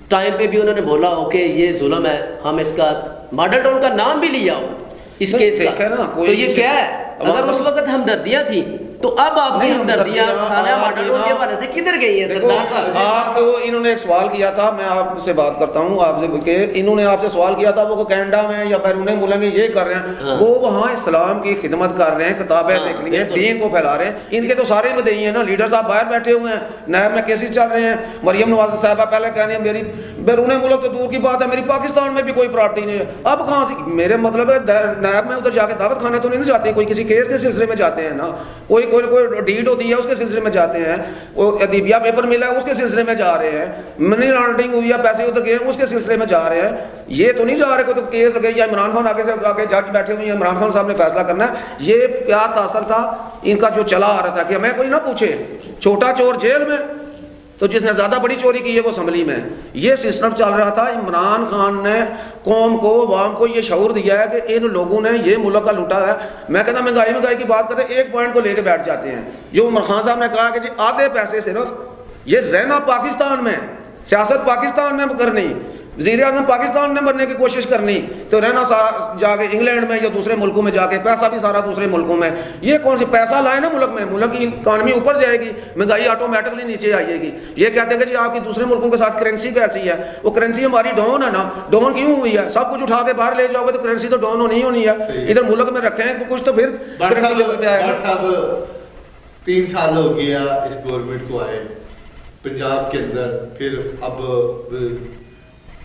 ٹائم پہ بھی انہوں نے بولا ہو کہ یہ ظلم ہے، ہم اس کا ماڈل ٹاؤن کا نام بھی لیا ہو اس کیس کا، تو یہ کیا ہے؟ اگر اس وقت ہمدردیاں تھیں تو اب آپ کی ہمدردیاں سارے ماڈل ٹاؤن کے حوالے سے کدھر گئی ہیں سردار صاحب؟ آپ کو انہوں نے ایک سوال کیا تھا، میں آپ سے بات کرتا ہوں آپ سے کہ انہوں نے آپ سے سوال کیا تھا وہ کینیڈا میں یا بیرون ملک میں یہ کر رہے ہیں، وہ وہاں اسلام کی خدمت کر رہے ہیں، کتابیں لکھنی ہیں، دین کو پھیلا رہے ہیں. ان کے تو سارے مدعی ہیں نا. لیڈر صاحب باہر بیٹھے ہوئے ہیں، نیب میں کیسز چل رہے ہیں. مریم نواز صاحبہ پہلے کہہ رہی ہیں میری بیرون ملک تو دور کی بات ہے، میری پاکستان میں بھی کوئی پراپرٹی نہیں ہے. اب کہاں سے؟ میرے مطلب ہے نیب میں ادھر جا کے دعوت خانے تو نہیں جاتے، کوئی کسی کیس کے سلسلے میں جاتے ہیں نا، کوئی ڈیڈ ہوتی ہے اس کے سلسلے میں جاتے ہیں، وہ ادیبیہ پیپر ملا ہے اس کے سلسلے میں جا رہے ہیں، منی لانڈرنگ ہوئی ہے پیسے ادھر گئے اس کے سلسلے میں جا رہے ہیں. یہ تو نہیں جا رہے کوئی تو کیس لگے یا عمران خان آگے سے آگے جج بیٹھے ہوئے ہیں، عمران خان صاحب نے فیصلہ کرنا ہے. یہ کیا تاثر تھا ان کا جو چلا آ رہا تھا کہ ہمیں کوئی نہ پوچھے، چھوٹا چور جیل میں تو جس نے زیادہ بڑی چوری کی ہے وہ اسمبلی میں. یہ سسٹم چل رہا تھا. عمران خان نے قوم کو عوام کو یہ شعور دیا ہے کہ ان لوگوں نے یہ ملک کا لوٹا ہے. میں کہتا مہنگائی کی بات کرتے ایک پوائنٹ کو لے کے بیٹھ جاتے ہیں. جو عمران خان صاحب نے کہا کہ جی آدھے پیسے صرف یہ رہنا پاکستان میں، سیاست پاکستان میں کرنی، وزیر اعظم پاکستان میں بننے کی کوشش کرنی، تو رہنا سارا جا کے انگلینڈ میں یا دوسرے ملکوں میں جا کے، پیسہ بھی سارا دوسرے ملکوں میں. یہ کون سی پیسہ لائے نا ملک میں، ملک کی اکانومی اوپر جائے گی، مہنگائی آٹومیٹکلی نیچے آئے گی. یہ کہتے ہیں کہ جی آپ کی دوسرے ملکوں کے ساتھ کرنسی کیسی ہے؟ وہ کرنسی ہماری ڈاؤن ہے نا. ڈاؤن کیوں ہوئی ہے؟ سب کچھ اٹھا کے باہر لے جاؤ گے تو کرنسی تو ڈاؤن ہونی ہونی ہے. ادھر ملک میں رکھیں کچھ تو پھر کرنسی لیول پہ آئے گا. 3 سال ہو گیا اس گورنمنٹ کو آئے پنجاب کے اندر، پھر اب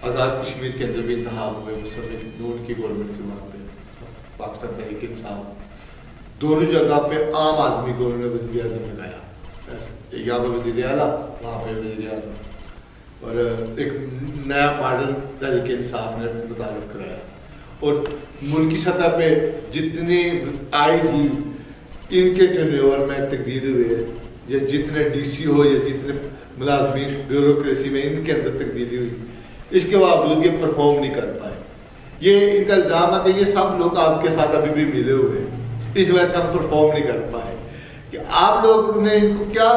آزاد کشمیر کے اندر بھی انتخاب ہوئے. اس سمے نون کی گورنمنٹ تھی وہاں پہ، پاکستان تحریک انصاف. دونوں جگہ پہ عام آدمی کو انہوں نے وزیر اعظم لگایا، یہاں پہ وزیر اعلیٰ وہاں پہ وزیر اعظم، اور ایک نیا ماڈل تحریک انصاف نے متعارف کرایا. اور ملکی سطح پہ جتنے آئی جی ان کے ٹرنیور میں تبدیل ہوئے، یا جتنے ڈی سی ہو یا جتنے ملازمین بیوروکریسی میں ان کے اندر تبدیلی ہوئی، اس کے باوجود یہ پرفارم نہیں کر پائے. یہ ان کا الزام ہے کہ یہ سب لوگ آپ کے ساتھ ابھی بھی ملے ہوئے ہیں، اس وجہ سے ہم پرفارم نہیں کر پائے. کہ آپ لوگ نے ان کو کیا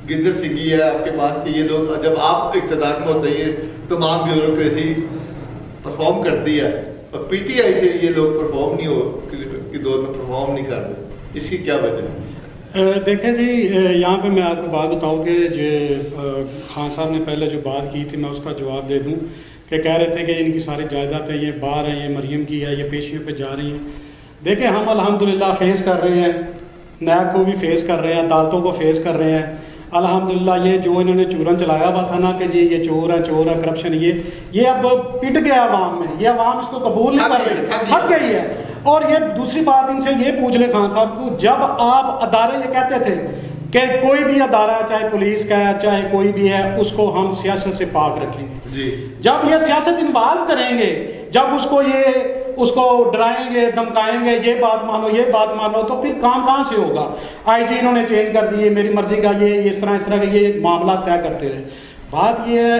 گدر سیکھی ہے آپ کے پاس کہ یہ لوگ جب آپ اقتدار میں ہوتے ہیں تمام بیوروکریسی پرفارم کرتی ہے، اور پی ٹی آئی سے یہ لوگ پرفارم نہیں ہو کے دور میں پرفارم نہیں کر رہے. اس کی کیا وجہ ہے؟ دیکھیں جی یہاں پہ میں آپ کو بات بتاؤں کہ جو خان صاحب نے پہلے جو بات کی تھی میں اس کا جواب دے دوں کہ کہہ رہے تھے کہ ان کی ساری جائیدادیں یہ باہر ہیں، یہ مریم کی ہے، یہ پیشیوں پہ جا رہی ہیں. دیکھیں ہم الحمدللہ فیس کر رہے ہیں، نیب کو بھی فیس کر رہے ہیں، عدالتوں کو فیس کر رہے ہیں الحمدللہ. یہ جو انہوں نے چورن چلایا ہوا تھا نا کہ جی یہ چور ہے کرپشن، یہ اب پٹ گیا عوام میں، یہ عوام اس کو قبول نہیں کر رہی، تھک گئی ہے. اور یہ دوسری بات ان سے یہ پوچھ لیں خان صاحب کو، جب آپ ادارے یہ کہتے تھے کہ کوئی بھی ادارہ ہے چاہے پولیس کا ہے چاہے کوئی بھی ہے اس کو ہم سیاست سے پاک رکھیں گے جی، جب یہ سیاست انوالو کریں گے، جب اس کو ڈرائیں گے دھمکائیں گے یہ بات مانو تو پھر کام کہاں سے ہوگا؟ آئی جی انہوں نے چینج کر دیے، میری مرضی کا یہ اس طرح کا یہ معاملات طے کرتے رہے. بات یہ ہے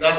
10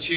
6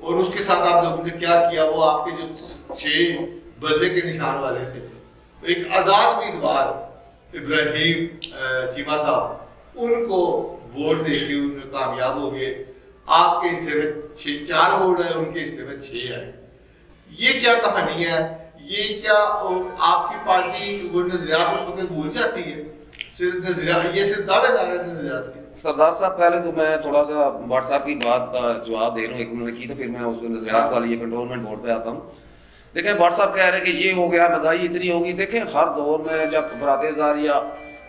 اور اس کے ساتھ آپ لوگوں نے کیا کیا، وہ آپ کے جو 6 بلے کے نشان والے تھے، ایک آزاد امیدوار ابراہیم چیمہ صاحب، ان کو ووٹ دے کے ان میں کامیاب ہو گئے. آپ کے حصے میں 4 ووٹ ہیں، ان کے حصے میں 6 ہیں. یہ کیا کہانی ہے؟ یہ کیا آپ کی پارٹی وہ نظریات اس وقت بھول جاتی ہے؟ صرف نظریات، یہ صرف دعوے دار ہے نظریات کے. سردار صاحب پہلے تو میں تھوڑا سا واٹس ایپ کی بات کا جواب دے رہا ہوں، ایک انہوں نے کی تو پھر میں اس نظریات والی کنٹرولمنٹ بورڈ پہ آتا ہوں. دیکھیں واٹس ایپ کہہ رہے ہیں کہ یہ ہو گیا، مہنگائی اتنی ہوگی. دیکھیں ہر دور میں جب افراط زار یا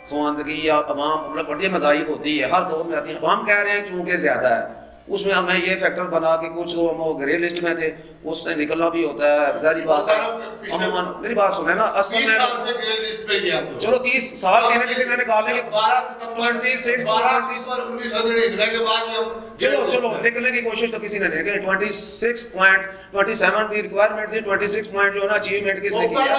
خواندگی یا عوام بڑی مہنگائی ہوتی ہے، ہر دور میں آتی ہے. ہم کہہ رہے ہیں چونکہ زیادہ ہے، اس میں ہمیں یہ فیکٹر بنا کہ کچھ ہم وہ گرے لسٹ میں تھے، اس سے نکلنا بھی ہوتا ہے، ظاہری بات ہے. میری بات سنیں نا، اصل میں چلو 30 سال سے کسی نے نکالنے کے 26 چلو نکلنے کی کوشش تو کسی نے نہیں کی. 26.27 کی ریکوائرمنٹ تھی، 26 پوائنٹ جو ہے نا اچیومنٹ کس نے کیا.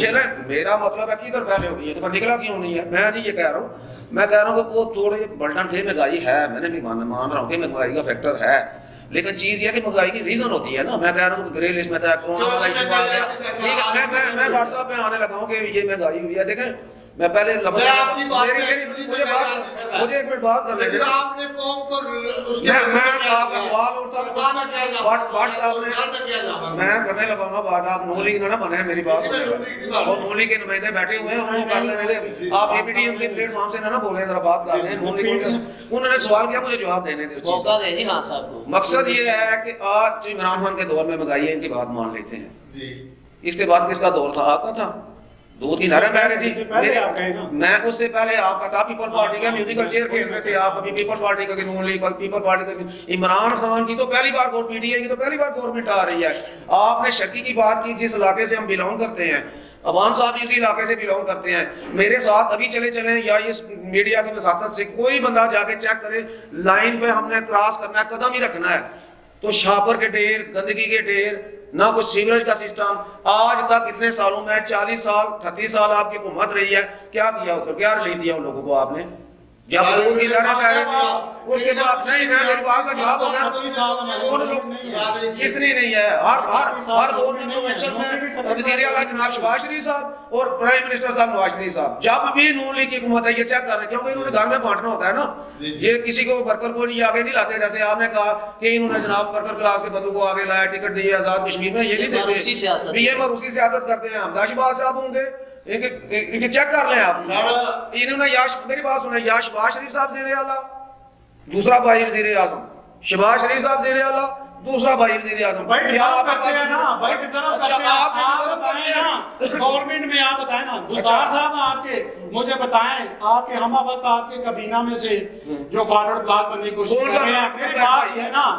چلے میرا مطلب ہے کدھر پہلے ہو گئی ہے تو نکلا کیوں نہیں ہے. میں نہیں یہ کہہ رہا ہوں، میں کہہ رہا ہوں کہ وہ تھوڑے بلٹن تھے. مہنگائی ہے، میں نے بھی مان رہا ہوں کہ مہنگائی کا فیکٹر ہے، لیکن چیز یہ کہ مہنگائی کی ریزن ہوتی ہے نا. میں کہہ رہا ہوں کہ گرے لسٹ میں تھا، کورونا والا ایشو آ گیا. میں واٹس ایپ پہ آنے لگا ہوں کہ یہ مہنگائی ہوئی ہے. دیکھیں میں پہلے مجھے ایک منٹ بات کر لیتے نا. میں آپ کا سوال اٹھتا واٹس ایپ میں کرنے لگا ہوں نا بات. آپ نون لیگ نہ بنے، میری بات سنیں. اور نون لیگ کے نمائندے بیٹھے ہوئے ہیں، ان کو کر لینے دیں. آپ اے پی ٹی ایم کے پلیٹ فارم سے نہ بولیں، ذرا بات کر لیں. نون لیگ انہوں نے سوال کیا، مجھے جواب دینے دیں. مقصد یہ ہے کہ آج عمران خان کے دور میں مہنگائی ہے، ان کی بات مان لیتے ہیں. اس کے بعد کس کا دور تھا؟ آپ کا تھا. 2-3 نعرے بہ رہی تھی. میں اس سے پہلے آپ کا تھا، پیپل پارٹی کا میوزیکل چیئر کھیل رہے تھے آپ. ابھی پیپل پارٹی کا نون لیگ، پیپل پارٹی کا عمران خان کی تو پہلی بار ووٹ، پی ٹی آئی کی تو پہلی بار گورنمنٹ آ رہی ہے. آپ نے شکی کی بات کی، جس علاقے سے ہم بلانگ کرتے ہیں، عوام صاحب اسی علاقے سے بلانگ کرتے ہیں. میرے ساتھ ابھی چلیں یا اس میڈیا کی وساطت سے کوئی بندہ جا کے چیک کرے، لائن پہ ہم نے کراس کرنا ہے، قدم ہی رکھنا ہے تو شاپر کے ڈھیر، گندگی کے ڈھیر، نہ کوئی سیوریج کا سسٹم. آج تک اتنے سالوں میں 40 سال 38 سال آپ کی حکومت رہی ہے، کیا کیا ہوتا، کیا ریلیف دیا ان لوگوں کو آپ نے؟ جب دور کی لہریں پہ رہی تھی اس کے بعد نہیں. میں میری بات کا جواب ہوگا اتنی نہیں ہے. ہر دور میں وزیر اعلیٰ جناب شہباز شریف صاحب اور پرائم منسٹر صاحب نواز شریف صاحب، جب بھی نون لیگ کی حکومت ہے یہ چیک کر رہے ہیں، کیونکہ انہوں نے گھر میں بانٹنا ہوتا ہے نا. یہ کسی کو ورکر کو نہیں آگے نہیں لاتے. جیسے آپ نے کہا کہ انہوں نے جناب ورکر کلاس کے بندوں کو آگے لایا، ٹکٹ دیے آزاد کشمیر میں، یہ نہیں دیتے. یہ مروسی سیاست کرتے ہیں. حمزہ شہباز صاحب ہوں گے، ان کے چیک کر لیں آپ. انہوں نے میری بات سنیں، یا شہباز شریف صاحب وزیر اعلیٰ، دوسرا بھائی وزیر اعظم، شہباز شریف صاحب وزیر اعلیٰ، دوسرا بھائی وزیر اعظم. گورنمنٹ میں آپ بتائیں نا، گلزار صاحب آپ کے مجھے بتائیں، آپ کے ہم وقت آپ کے کابینہ میں سے جو فارورڈ بلاک بننے کی کوشش کرتے ہیں،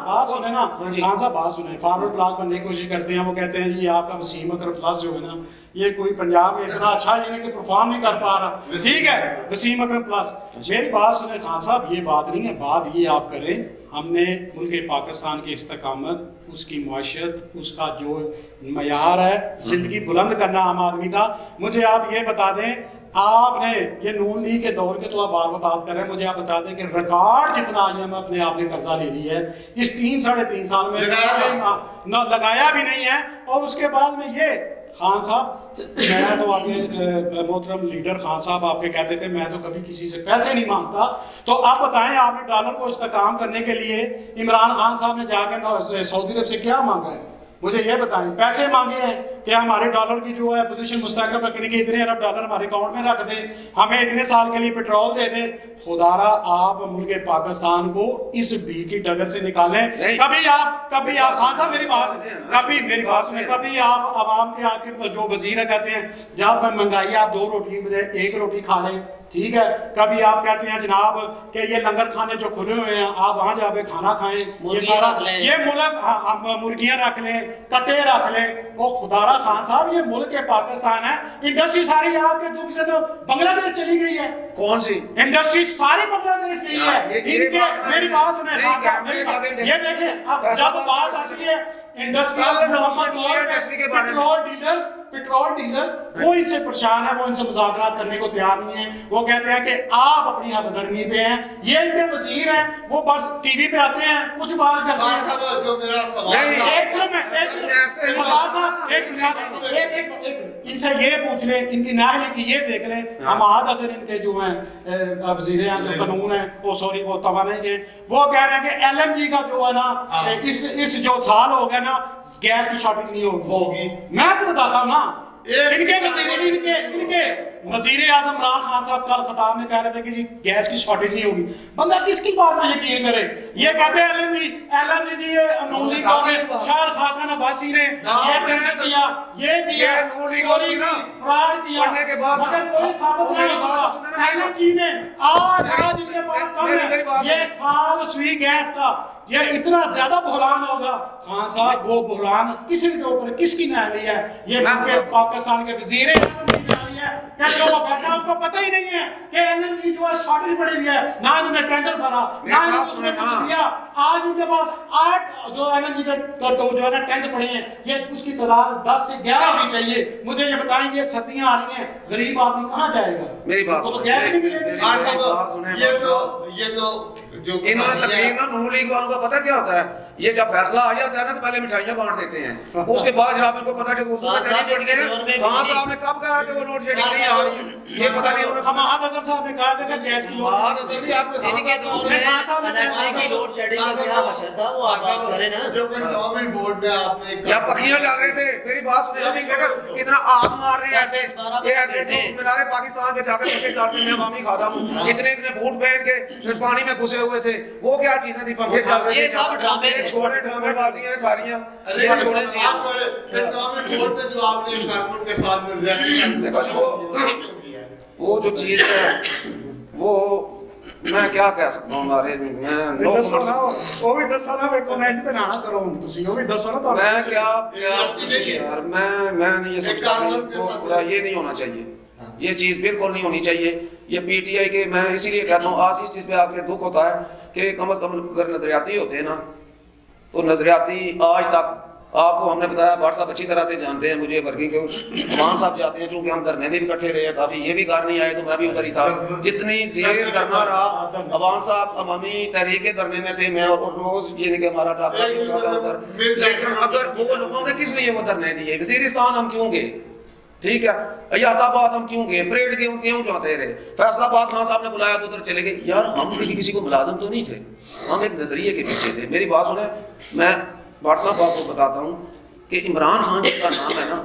بات سنیں نا خان صاحب، بات سنیں. فارورڈ بلاک بننے کی کوشش کرتے ہیں، وہ کہتے ہیں جی آپ کا وسیم اکرم پلس جو ہے نا، یہ کوئی پنجاب میں اتنا اچھا ہے کہ پرفارم نہیں کر پا رہا. ٹھیک ہے وسیم اکرم پلس. میری بات سنیں خان صاحب، یہ بات نہیں ہے. بات یہ آپ کریں، ہم نے ملک پاکستان کی استقامت، اس کی معاشرت، اس کا جو معیار ہے زندگی بلند کرنا عام آدمی کا. مجھے آپ یہ بتا دیں، آپ نے یہ نون لیگ کے دور کے تو آپ بار بار بات کر رہے ہیں، مجھے آپ بتا دیں کہ ریکارڈ جتنا IMF نے آپ نے قرضہ لے لی ہے اس 3-3.5 سال میں نہ لگایا بھی نہیں ہے. اور اس کے بعد میں یہ خان صاحب، میں تو آپ کے محترم لیڈر خان صاحب آپ کے کہتے تھے میں تو کبھی کسی سے پیسے نہیں مانگتا. تو آپ بتائیں، آپ نے ڈالر کو استحکام کرنے کے لیے عمران خان صاحب نے جا کے سعودی عرب سے کیا مانگا ہے؟ مجھے یہ بتائیں. پیسے مانگے ہیں کہ ہمارے ڈالر کی جو ہے پوزیشن مستحکم رکھنے کے اتنے ارب ڈالر ہمارے اکاؤنٹ میں رکھ دیں، ہمیں اتنے سال کے لیے پیٹرول دے دیں. خدارا آپ ملک پاکستان کو اس بی کی ڈگر سے نکالیں. کبھی آپ خان صاحب میری بات سنیں، کبھی آپ عوام کے آپ کے جو وزیر کہتے ہیں جب مہنگائی آپ 2 روٹی کی بجائے 1 روٹی کھا لیں، ٹھیک ہے. کبھی آپ کہتے ہیں جناب کہ یہ لنگر کھانے جو کھلے ہوئے ہیں آپ وہاں جا کے کھانا کھائیں، یہ سارا یہ ملک مرغیاں رکھ لیں، کٹے رکھ لیں. وہ خدارا خان صاحب یہ ملک پاکستان ہے، انڈسٹری ساری آپ کے دکھ سے تو بنگلہ دیش چلی گئی ہے. کون سی انڈسٹری ساری بنگلہ دیش کی ہے. میری بات سنیں, یہ دیکھیں اب جب بات آتی ہے پیٹرول ڈیلرز وہ ان سے پریشان ہیں, وہ ان سے مذاکرات کرنے کو تیار نہیں ہیں. وہ کہتے ہیں کہ آپ اپنی حد گرمی پہ ہیں. یہ ان کے وزیر ہیں, وہ بس ٹی وی پہ آتے ہیں, کچھ بات کرتے ہیں. جو میرا ان سے یہ پوچھ لیں, ان کی نااہلی کی یہ دیکھ لیں. حماد اظہر ان کے جو ہیں وزیر قانون ہیں, وہ سوری وہ توانائی کے, وہ کہہ رہے ہیں کہ ایل این جی کا جو ہے نا اس جو سال ہو گیا نا گیس کی شارٹیج نہیں ہوگی. میں تو بتاتا ہوں نا, ان کے وزیر اعظم عمران خان صاحب کل خطاب میں کہہ رہے تھے کہ جی گیس کی شارٹیج نہیں ہوگی. بندہ کس کی بات میں یقین کرے؟ یہ کہتے ہیں ایل این جی جی انہوں نے شاہ خاقان عباسی نے یہ کیا, یہ کیا, چوری کی, فراڈ کیا, مگر کوئی ثابت نہیں ہوگا. ایل این جی نے آج ان کے پاس کم ہے, یہ سال سوئی گیس کا یہ اتنا زیادہ بحران ہوگا. خان صاحب وہ بحران کسی کے اوپر کس کی نااہلی ہے؟ یہ پاکستان کے وزیر اعظم کی نااہلی ہے کہ جو وہ بیٹھا اس کو پتہ ہی نہیں ہے کہ ایل این جی جو ہے شارٹیج پڑی ہوئی ہے, نہ انہوں نے ٹینڈر بھرا, نہ انہوں نے کچھ دیا. آج ان کے پاس 8 جو ایل این جی کا جو ہے نا ٹینڈر پڑے ہیں, یہ اس کی تعداد 10 سے 11 ہونی چاہیے. مجھے یہ بتائیں یہ سردیاں آ رہی ہیں, غریب آدمی کہاں جائے گا؟ میری بات سنیں, یہ تو جو انہوں نے تقریب نا نون لیگ والوں کا پتہ کیا ہوتا ہے, یہ جب فیصلہ آ جاتا ہے نا تو پہلے مٹھائیاں بانٹ دیتے ہیں, اس کے بعد جناب ان کو پتہ ہے کہ اردو میں تحریر پڑھتے ہیں. خان صاحب نے کب کہا کہ وہ لوڈ شیڈنگ نہیں آ رہی, یہ پتہ نہیں انہوں نے. حماد اظہر صاحب نے کہا تھا کہ گیس کی حماد اظہر بھی آپ کے لوڈ شیڈنگ کا کیا حشر تھا, وہ آباد کرے نا. جو گورنمنٹ بورڈ میں آپ نے جب پکھیاں چل رہے تھے, میری بات سنیں, ابھی کتنا آگ مار رہے ہیں ایسے, یہ ایسے جو مینار پاکستان پہ جا کر کے چلتے ہیں, عوامی کھادا ہوں, اتنے بوٹ پہن کے پانی میں گھسے ہوئے تھے, وہ کیا چیزیں تھی, پنکھے چل رہے تھے. یہ سب ڈرامے ہیں, چھوڑے ڈرامے بازی ہیں ساریاں. گورنمنٹ بورڈ پہ جو آپ نے کارپوریٹ کے ساتھ وہ جو چیز ہے وہ میں کیا کہہ سکتا ہوں, ہمارے میں وہ بھی دسو نا, کمنٹ تے نہ کرو تسی, وہ بھی دسو نا. میں کیا یار میں نہیں یہ سمجھتا ہوں, یہ نہیں ہونا چاہیے, یہ چیز بالکل نہیں ہونی چاہیے. یہ پی ٹی آئی کے میں اسی لیے کہتا ہوں, آج اس چیز پہ آ کے دکھ ہوتا ہے کہ کم از کم اگر نظریاتی ہوتے ہیں نا, تو نظریاتی آج تک آپ کو ہم نے بتایا, بھٹ صاحب اچھی طرح سے جانتے ہیں مجھے ورکنگ کے, عمان صاحب جاتے ہیں, چونکہ ہم دھرنے میں بھی اکٹھے رہے ہیں کافی, یہ بھی گھر نہیں آئے تو میں بھی ادھر ہی تھا. جتنی دیر دھرنا رہا, عوام صاحب عوامی تحریک کے دھرنے میں تھے, میں اور روز یہ کہ ہمارا ٹاکرا بھی ہوتا تھا ادھر. لیکن اگر وہ لوگوں نے کس لیے وہ دھرنے دیے, وزیرستان ہم کیوں گئے, ٹھیک ہے, ایاد آباد ہم کیوں گئے, پریڈ کے کیوں جاتے رہے, فیصل آباد خان صاحب نے بلایا تو ادھر چلے گئے. یار ہم کسی کو ملازم تو نہیں تھے, ہم ایک نظریے کے پیچھے تھے. میری بات سنیں, میں بھٹ صاحب آپ کو بتاتا ہوں کہ عمران خان جس کا نام ہے نا,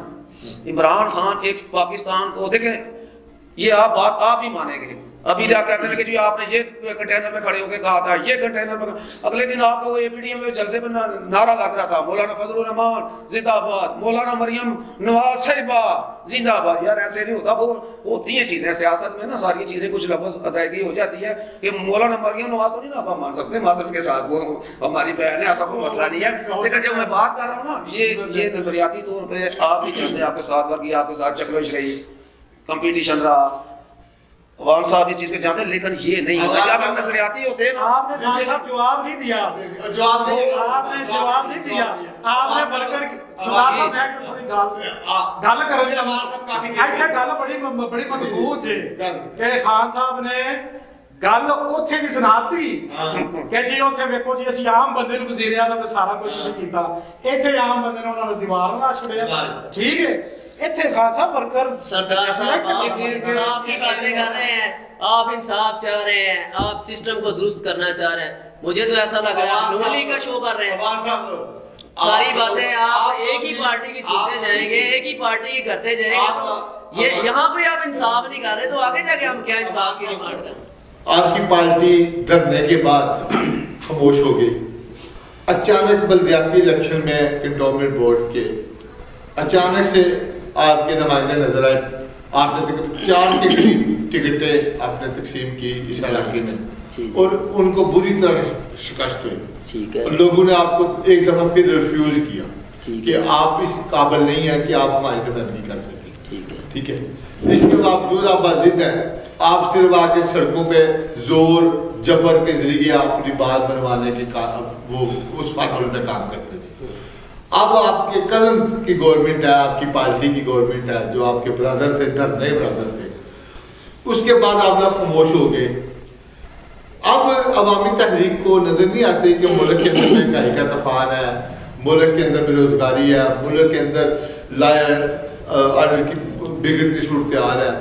عمران خان ایک پاکستان کو دیکھیں, یہ آپ بات آپ ہی مانیں گے. ابھی کیا کہتے ہیں کہ جی آپ نے یہ کنٹینر میں کھڑے ہو کے کہا تھا, یہ کنٹینر میں, اگلے دن آپ کو اے پی ڈی ایم میں جلسے میں نعرہ لگ رہا تھا, مولانا فضل الرحمان زندہ آباد, مولانا مریم نواز صاحبہ زندہ آباد. یار ایسے نہیں ہوتا, وہ ہوتی ہیں چیزیں سیاست میں نا, ساری چیزیں کچھ لفظ ادائیگی ہو جاتی ہے کہ مولانا مریم نواز تو نہیں نا آپ مان سکتے, معذرت کے ساتھ وہ ہماری بہن ہے, ایسا کوئی مسئلہ نہیں ہے. لیکن جب میں بات کر رہا ہوں نا, یہ نظریاتی طور پہ آپ بھی جانتے ہیں, آپ کے ساتھ ورگی, آپ کے ساتھ چکروش رہی, کمپٹیشن رہا, عوام صاحب اس چیز کے جانتے ہیں, لیکن یہ نہیں ہوتا. کیا اگر نظریاتی ہوتے ہیں نا, آپ نے خان صاحب جواب نہیں دیا, آپ نے جواب نہیں دیا, آپ نے ورکر صدارت میں تھوڑی گل کرو جی, عوام صاحب کافی ایسے گل بڑی مضبوط ہے کہ خان صاحب نے گل اوتھے دی سناتی کہ جی اوتھے ویکھو جی اسی عام بندے نوں وزیر اعظم نے سارا کچھ کیتا, ایتھے عام بندے نے انہاں نوں دیوار لا چھڑیا. ٹھیک ہے, ایتھے خان صاحب ورکر سردار صاحب آپ کی باتیں کر رہے ہیں, آپ انصاف چاہ رہے ہیں, آپ سسٹم کو درست کرنا چاہ رہے ہیں. مجھے تو ایسا لگ رہا ہے نون لیگ کا شو کر رہے ہیں. ساری باتیں آپ ایک ہی پارٹی کی سنتے جائیں گے, ایک ہی پارٹی کی کرتے جائیں گے, تو یہ یہاں پہ آپ انصاف نہیں کر رہے, تو آگے جا کے ہم کیا انصاف کی ڈیمانڈ کریں. آپ کی پارٹی دھرنے کے بعد خاموش ہو گئی. اچانک بلدیاتی الیکشن میں کنٹونمنٹ بورڈ کے اچانک سے آپ کے نمائندے نظر آئے, آپ نے 4 کے قریب ٹکٹیں آپ نے تقسیم کی اس علاقے میں, اور ان کو بری طرح شکست ہوئی. لوگوں نے آپ کو ایک دفعہ پھر ریفیوز کیا کہ آپ اس قابل نہیں ہیں کہ آپ ہماری نمائندگی کر سکیں. ٹھیک ہے، اس کے باوجود آپ باضد ہیں، آپ صرف آ کے سڑکوں پہ زور جبر کے ذریعے آپ اپنی بات بنوانے کے وہ اس فارمولے پہ کام کرتے تھے۔ اب آپ کے کزن کی گورنمنٹ ہے، آپ کی پارٹی کی گورنمنٹ ہے، جو آپ کے برادر تھے، نئے برادر تھے، اس کے بعد آپ لوگ خاموش ہو گئے۔ اب عوامی تحریک کو نظر نہیں آتی کہ ملک کے اندر مہنگائی کا طوفان ہے، ملک کے اندر بے روزگاری ہے، ملک کے اندر لا اینڈ آرڈر کی بگڑتی صورتحال ہے،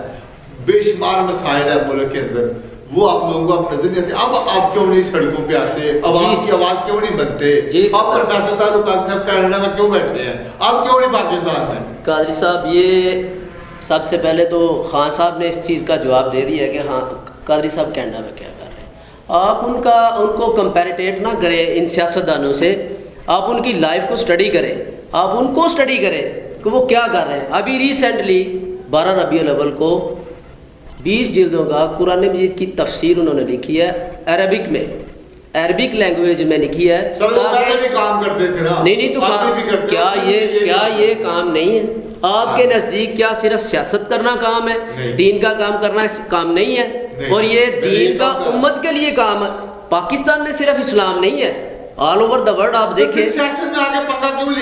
بے شمار مسائل ہے ملک کے اندر، وہ آپ لوگوں کو اب نظر نہیں آتے۔ اب آپ کیوں نہیں سڑکوں پہ آتے؟ عوام کی آواز کیوں نہیں بنتے؟ آپ پرکاشا تعلقات صاحب کینیڈا میں کیوں بیٹھے ہیں؟ آپ کیوں نہیں پاکستان میں؟ قادری صاحب، یہ سب سے پہلے تو خان صاحب نے اس چیز کا جواب دے دیا کہ ہاں قادری صاحب کینیڈا میں کیا کر رہے ہیں۔ آپ ان کو کمپیریٹیٹ نہ کریں ان سیاستدانوں سے، آپ ان کی لائف کو سٹڈی کریں، آپ ان کو سٹڈی کریں کہ وہ کیا کر رہے ہیں۔ ابھی ریسنٹلی 12 ربیع الاول کو 20 جلدوں کا قرآن مجید کی تفسیر انہوں نے لکھی ہے عربک میں، عربک لینگویج میں لکھی ہے۔ نہیں تو کیا یہ کام نہیں ہے؟ آپ کے نزدیک کیا صرف سیاست کرنا کام ہے؟ دین کا کام کرنا کام نہیں ہے؟ اور یہ دین کا امت کے لیے کام ہے۔ پاکستان میں صرف اسلام نہیں ہے، آل اوور دا ورلڈ آپ دیکھیں۔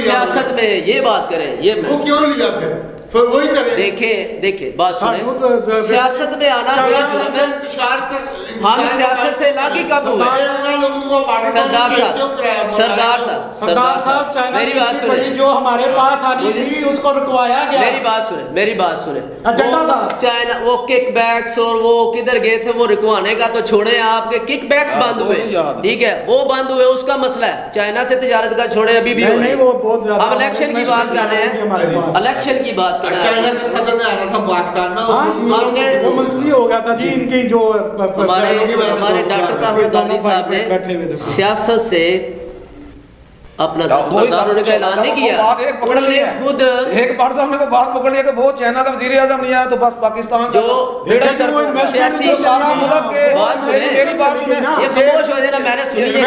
سیاست میں یہ بات کریں، یہ کیوں لیا پھر وہی کریں؟ دیکھیں بات سنیں، سیاست میں آنا کیا جرم ہے؟ ہم سیاست سے لاگی کب ہوئے؟ سردار صاحب میری بات سنیں، جو ہمارے پاس آنی تھی اس کو رکوایا گیا۔ میری بات سنیں، چائنا وہ کک بیکس اور وہ کدھر گئے تھے وہ رکوانے کا تو چھوڑیں، آپ کے کک بیکس بند ہوئے، ٹھیک ہے وہ بند ہوئے، اس کا مسئلہ ہے۔ چائنا سے تجارت کا چھوڑے، ابھی بھی ہو رہی ہے۔ اب الیکشن کی بات کر رہے ہیں، الیکشن کی بات کر رہے ہیں۔ چائنا کا صدر نے آنا تھا پاکستان میں، وہ منتری ہو گیا تھا جی، ان کی جو ہمارے ڈاکٹر طاہر قادری صاحب نے سیاست سے اپنا دستبردار ہونے کا اعلان نہیں کیا، انہوں نے خود ایک بار صاحب نے کو بات پکڑ لیا کہ وہ چائنا کا وزیر اعظم نہیں آیا تو بس پاکستان جو سیاسی سارا ملک کے میری بات سنیں، یہ خاموش ہو جانا، میں نے سنی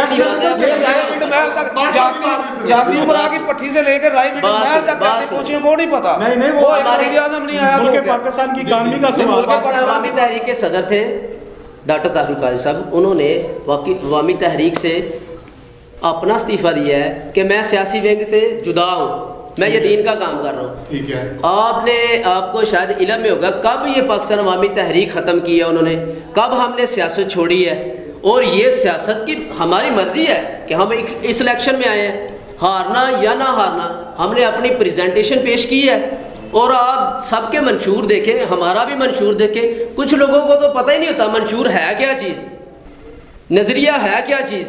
جاتی عمرہ کی پٹھی سے لے کے رائے بیٹ محل تک کیسے پہنچے وہ نہیں پتا، نہیں وہ وزیر اعظم نہیں آیا ملک پاکستان کی اکانومی کا سوال۔ پاکستان عوامی تحریک کے صدر تھے ڈاکٹر طاہر قادری صاحب، انہوں نے عوامی تحریک سے اپنا استعفیٰ دیا ہے کہ میں سیاسی ونگ سے جدا ہوں، میں یہ دین کا کام کر رہا ہوں۔ ٹھیک ہے، آپ کو شاید علم میں ہوگا کب یہ پاکستان عوامی تحریک ختم کی ہے انہوں نے، کب ہم نے سیاست چھوڑی ہے، اور یہ سیاست کی ہماری مرضی ہے کہ ہم اس الیکشن میں آئے ہیں، ہارنا یا نہ ہارنا، ہم نے اپنی پریزنٹیشن پیش کی ہے، اور آپ سب کے منشور دیکھیں، ہمارا بھی منشور دیکھیں۔ کچھ لوگوں کو تو پتہ ہی نہیں ہوتا منشور ہے کیا چیز، نظریہ ہے کیا چیز،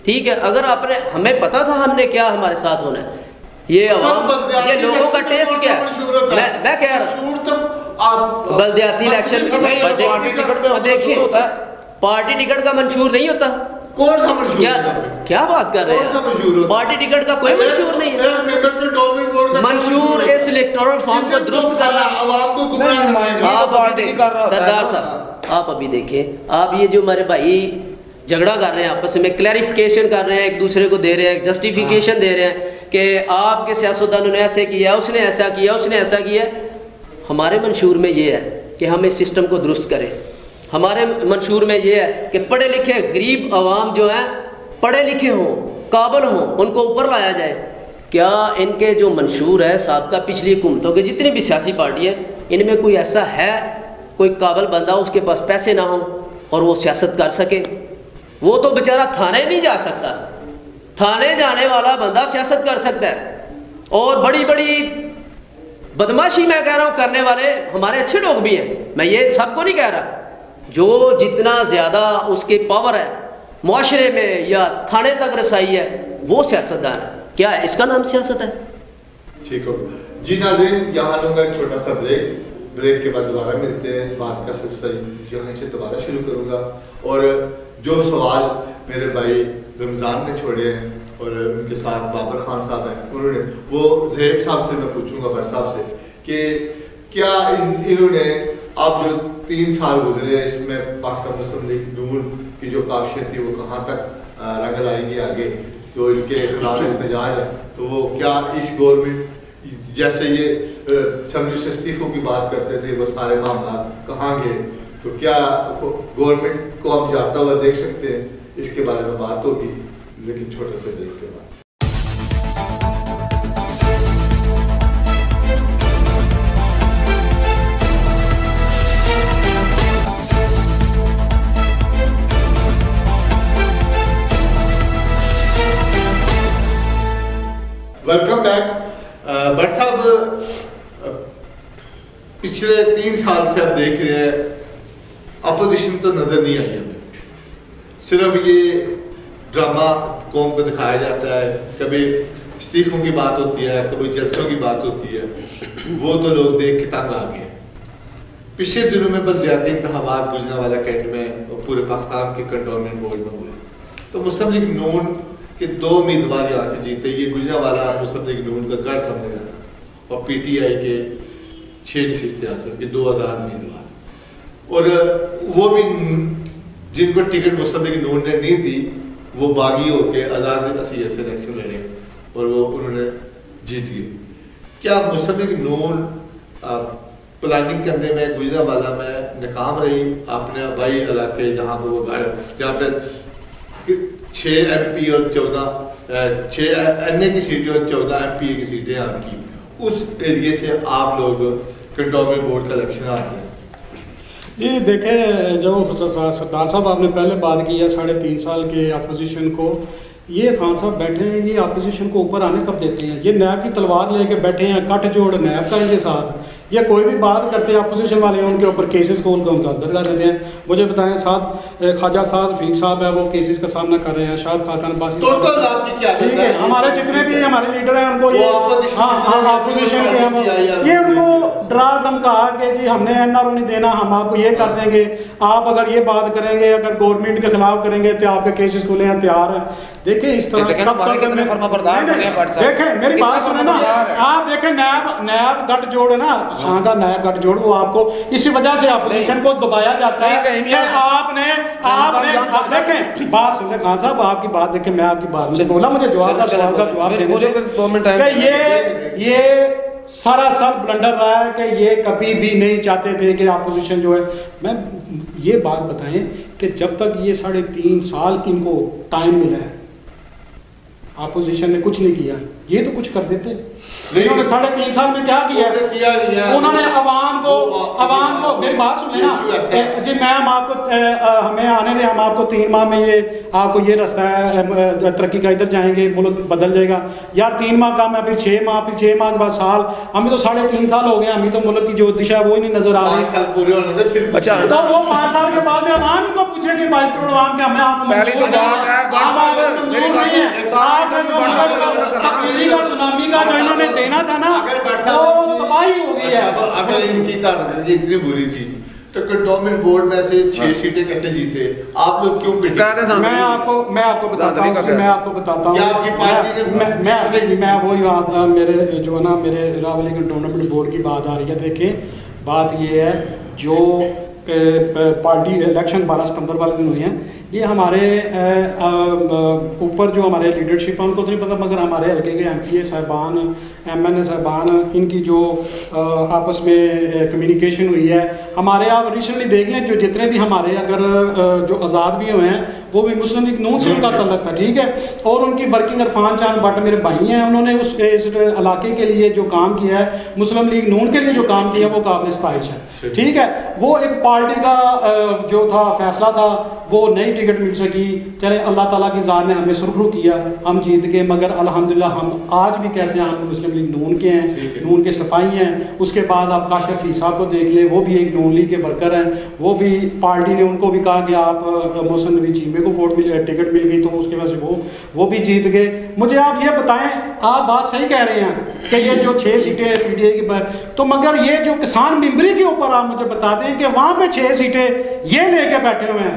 ٹھیک ہے۔ اگر آپ نے ہمیں پتا تھا ہم نے کیا ہمارے ساتھ ہونا ہے، یہ عوام یہ لوگوں کا ٹیسٹ کیا ہے، میں کہہ رہا ہوں بلدیاتی الیکشن دیکھیں، پارٹی ٹکٹ کا منشور نہیں ہوتا، کون سا منشور؟ کیا بات کر رہے ہیں؟ پارٹی ٹکٹ کا کوئی منشور نہیں ہے، منشور اس الیکٹورل فارم کو درست کرنا۔ سردار صاحب آپ ابھی دیکھیں، آپ یہ جو ہمارے بھائی جھگڑا کر رہے ہیں آپس میں، کلیریفیکیشن کر رہے ہیں، ایک دوسرے کو دے رہے ہیں، جسٹیفیکیشن دے رہے ہیں کہ آپ کے سیاستدانوں نے ایسے کیا، اس نے ایسا کیا، اس نے ایسا کیا۔ ہمارے منشور میں یہ ہے کہ ہم اس سسٹم کو درست کریں، ہمارے منشور میں یہ ہے کہ پڑھے لکھے غریب عوام جو ہیں پڑھے لکھے ہوں، قابل ہوں، ان کو اوپر لایا جائے۔ کیا ان کے جو منشور ہے سابقہ پچھلی حکومتوں کے جتنی بھی سیاسی پارٹی ہیں، ان میں کوئی ایسا ہے کوئی قابل بندہ اس کے پاس پیسے نہ ہوں اور وہ سیاست کر سکے؟ وہ تو بیچارہ تھانے نہیں جا سکتا، تھانے جانے والا بندہ سیاست کر سکتا ہے، اور بڑی بڑی بدماشی میں کہہ رہا ہوں کرنے والے ہمارے اچھے لوگ بھی ہیں، میں یہ سب کو نہیں کہہ رہا، جو جتنا زیادہ اس کی پاور ہے معاشرے میں یا تھانے تک رسائی ہے وہ سیاستدان ہے۔ کیا ہے اس کا نام سیاست ہے؟ ٹھیک ہو جی ناظرین، یہاں لوں گا ایک چھوٹا سا بریک کے بعد دوبارہ ملتے ہیں، بات کا سلسلہ یہاں سے دوبارہ شروع کروں گا، اور جو سوال میرے بھائی رمضان نے چھوڑے ہیں اور ان کے ساتھ بابر خان صاحب ہیں، انہوں نے وہ زہیب صاحب سے میں پوچھوں گا، بر صاحب سے، کہ کیا انہوں نے اب جو 3 سال گزرے ہیں اس میں پاکستان مسلم لیگ نون کی جو کاوشیں تھی وہ کہاں تک رنگ لائیں گی آگے، جو ان کے خلاف احتجاج ہے، تو وہ کیا اس گورنمنٹ جیسے یہ اسمبلی سے استعفوں کی بات کرتے تھے، وہ سارے معاملات کہاں گئے؟ تو کیا گورنمنٹ کو ہم جاتا ہوا دیکھ سکتے ہیں؟ اس کے بارے میں بات ہوگی، لیکن چھوٹے سے بریک کے بعد۔ Welcome back. بٹ صاحب، پچھلے 3 سال سے آپ دیکھ رہے ہیں اپوزیشن تو نظر نہیں آئی ہمیں، صرف یہ ڈرامہ قوم کو دکھایا جاتا ہے، کبھی استعفوں کی بات ہوتی ہے، کبھی جلسوں کی بات ہوتی ہے، وہ تو لوگ دیکھ کے تنگ آ گئے۔ پچھلے دنوں میں بلدیاتی انتخابات گجرانوالہ کینٹ میں اور پورے پاکستان کے کنٹونمنٹ بورڈ میں ہوئے، تو مسلم لیگ نون کہ 2 امیدوار یہاں سے جیتے۔ یہ گجرانوالہ مسلم لیگ نون کا گڑھ سمجھا جاتا ہے، اور پی ٹی آئی کے 6 نشستیں حاصل کی، 2000 امیدوار، اور وہ بھی جن کو ٹکٹ مسلم لیگ نون نے نہیں دی وہ باغی ہو کے آزاد حیثیت سے الیکشن لڑے اور وہ انہوں نے جیت گئے۔ کیا مسلم لیگ نون پلاننگ کرنے میں گجرانوالہ میں ناکام رہی؟ اپنے آبائی علاقے جہاں پہ وہ جہاں پہ 6 ایم پی اور 6 این اے کی سیٹیں اور 14 ایم پی اے کی سیٹیں آپ کی، اس ایریے سے آپ لوگ کنٹونمنٹ بورڈ کا الیکشن آتے ہیں؟ جی دیکھیں، جو سردار صاحب آپ نے پہلے بات کی ہے 3.5 سال کے اپوزیشن کو، یہ خان صاحب بیٹھے ہیں، یہ اپوزیشن کو اوپر آنے کب دیتے ہیں؟ یہ نیب کی تلوار لے کے بیٹھے ہیں، کٹ جوڑ نیب کا ان کے ساتھ، یہ کوئی بھی بات کرتے ہیں اپوزیشن والے ان کے اوپر کیسز کھول کے ان کا اندر کر دیتے ہیں۔ مجھے بتائیں، ساتھ خواجہ سعد رفیق صاحب ہے، وہ کیسز کا سامنا کر رہے ہیں، شاہد خاقان عباسی، ٹھیک ہے، ہمارے جتنے بھی ہمارے لیڈر ہیں ان کو یہ اپوزیشن کے ہم یہ ان کو ڈرا دھمکا کے جی ہم نے این آر او نہیں دینا، ہم آپ کو یہ کر دیں گے، آپ اگر یہ بات کریں گے، اگر گورنمنٹ کے خلاف کریں گے تو آپ کے کیسز کھولے ہیں، تیار ہیں۔ دیکھیں اس طرح دیکھیں میری بات سنیں نا، آپ دیکھیں نیب گٹھ جوڑ ہے نا، خان کا نیا گٹھ جوڑ، وہ آپ کو اسی وجہ سے اپوزیشن کو دبایا جاتا ہے کہ آپ نے دیکھیں بات سن لیں خان صاحب، آپ کی بات دیکھیں، میں آپ کی بات میں بولا، مجھے جواب کا سوال کا جواب دینے کہ یہ سراسر بلنڈر رہا ہے کہ یہ کبھی بھی نہیں چاہتے تھے کہ اپوزیشن جو ہے، میں یہ بات بتائیں کہ جب تک یہ 3.5 سال ان کو ٹائم ملا ہے، اپوزیشن نے کچھ نہیں کیا، یہ تو کچھ کر دیتے۔ انہوں نے 3.5 سال میں کیا کیا؟ انہوں نے عوام کو میری بات سنیں نا جی، ہمیں آنے دیں، ہم آپ کو 3 ماہ میں یہ آپ کو یہ رستہ ہے ترقی کا، ادھر جائیں گے ملک بدل جائے گا، یا 3 ماہ کام ہے، پھر 6 ماہ، پھر 6 ماہ کے بعد سال، ہمیں تو 3.5 سال ہو گئے، ہمیں تو ملک کی جو دشا ہے وہ ہی نہیں نظر آ رہی۔ اچھا، تو وہ 5 سال کے بعد میں عوام کو پوچھیں گے، 22 کروڑ عوام کے ہمیں آپ سونامی کا جو انہوں نے دینا تھا نا، وہ تباہی ہو گئی ہے۔ اگر ان کی کارکردگی اتنی بری تھی تو کنٹونمنٹ بورڈ میں سے 6 سیٹیں کیسے جیتے؟ آپ لوگ کیوں پٹے؟ میں آپ کو بتاتا ہوں، میں وہی میرے جو ہے نا میرے راولی کنٹونمنٹ بورڈ کی بات آ رہی ہے۔ دیکھیں بات یہ ہے، جو پارٹی الیکشن 12 ستمبر والے دن ہوئی ہیں، یہ ہمارے اوپر جو ہمارے لیڈرشپ ہیں ان کو تو نہیں پتہ، مگر ہمارے حلقے کے ایم پی اے صاحبان، ایم این اے صاحبان، ان کی جو آپس میں کمیونیکیشن ہوئی ہے، ہمارے آپ ریسنٹلی دیکھ لیں جو جتنے بھی ہمارے اگر جو آزاد بھی ہوئے ہیں وہ بھی مسلم لیگ نون سے ان کا تعلق تھا، ٹھیک ہے، اور ان کی ورکنگ عرفان چاند بٹ میرے بھائی ہیں، انہوں نے اس علاقے کے لیے جو کام کیا ہے، مسلم لیگ نون کے لیے جو کام کیا وہ قابل ستائش ہے، ٹھیک ہے۔ وہ ایک پارٹی کا جو تھا فیصلہ تھا، وہ نئی ٹکٹ مل سکی، چلے اللہ تعالیٰ کی ذات نے ہمیں سرخرو کیا، ہم جیت گئے، مگر الحمدللہ ہم آج بھی کہتے ہیں ہم مسلم لیگ نون کے ہیں، نون کے صفائی ہیں۔ اس کے بعد آپ کاشف رفیق صاحب کو دیکھ لیں، وہ بھی ایک نون لیگ کے ورکر ہیں، وہ بھی پارٹی نے ان کو بھی کہا کہ آپ محسن نبی چیمے کو ٹکٹ مل گئی، تو اس کی وجہ سے وہ بھی جیت گئے۔ مجھے آپ یہ بتائیں، آپ بات صحیح کہہ رہے ہیں کہ یہ جو 6 سیٹیں پی ٹی آئی کی، تو مگر یہ جو کسان ممبری کے اوپر آپ مجھے بتا دیں کہ وہاں پہ 6 سیٹیں یہ لے کے بیٹھے ہوئے ہیں،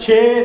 6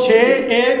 6-1,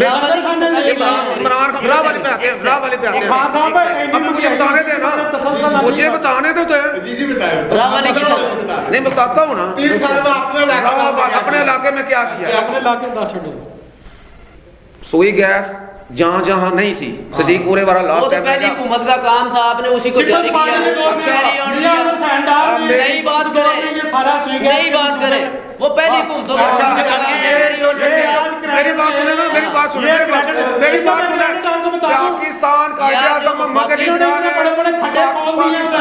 راولی کی سطح کی بات ہو رہی ہے۔ عمران خان راہ والی پہ آتے ہیں، راہ والی پہ آتے خان صاحب ہیں، اب مجھے بتانے دیں نا، مجھے بتانے دو تو جی بتائیں راولی کی سطح نہیں بتاتا ہوں نا 3 سال میں اپنے علاقے میں کیا کیا اپنے علاقے دا چھڑو سوئی گیس جہاں جہاں نہیں تھی صدیق پورے والا وہ لاسٹ تو ٹائم پہلی حکومت کا کام تھا، آپ نے اسی کو جاری کیا۔ نئی بات کریں، نئی بات کریں، وہ پہلی حکومتوں کا کام تھا۔ میری بات سنیں نا، میری بات سنیں، میری بات سنیں، پاکستان قائد اعظم محمد علی جناح نے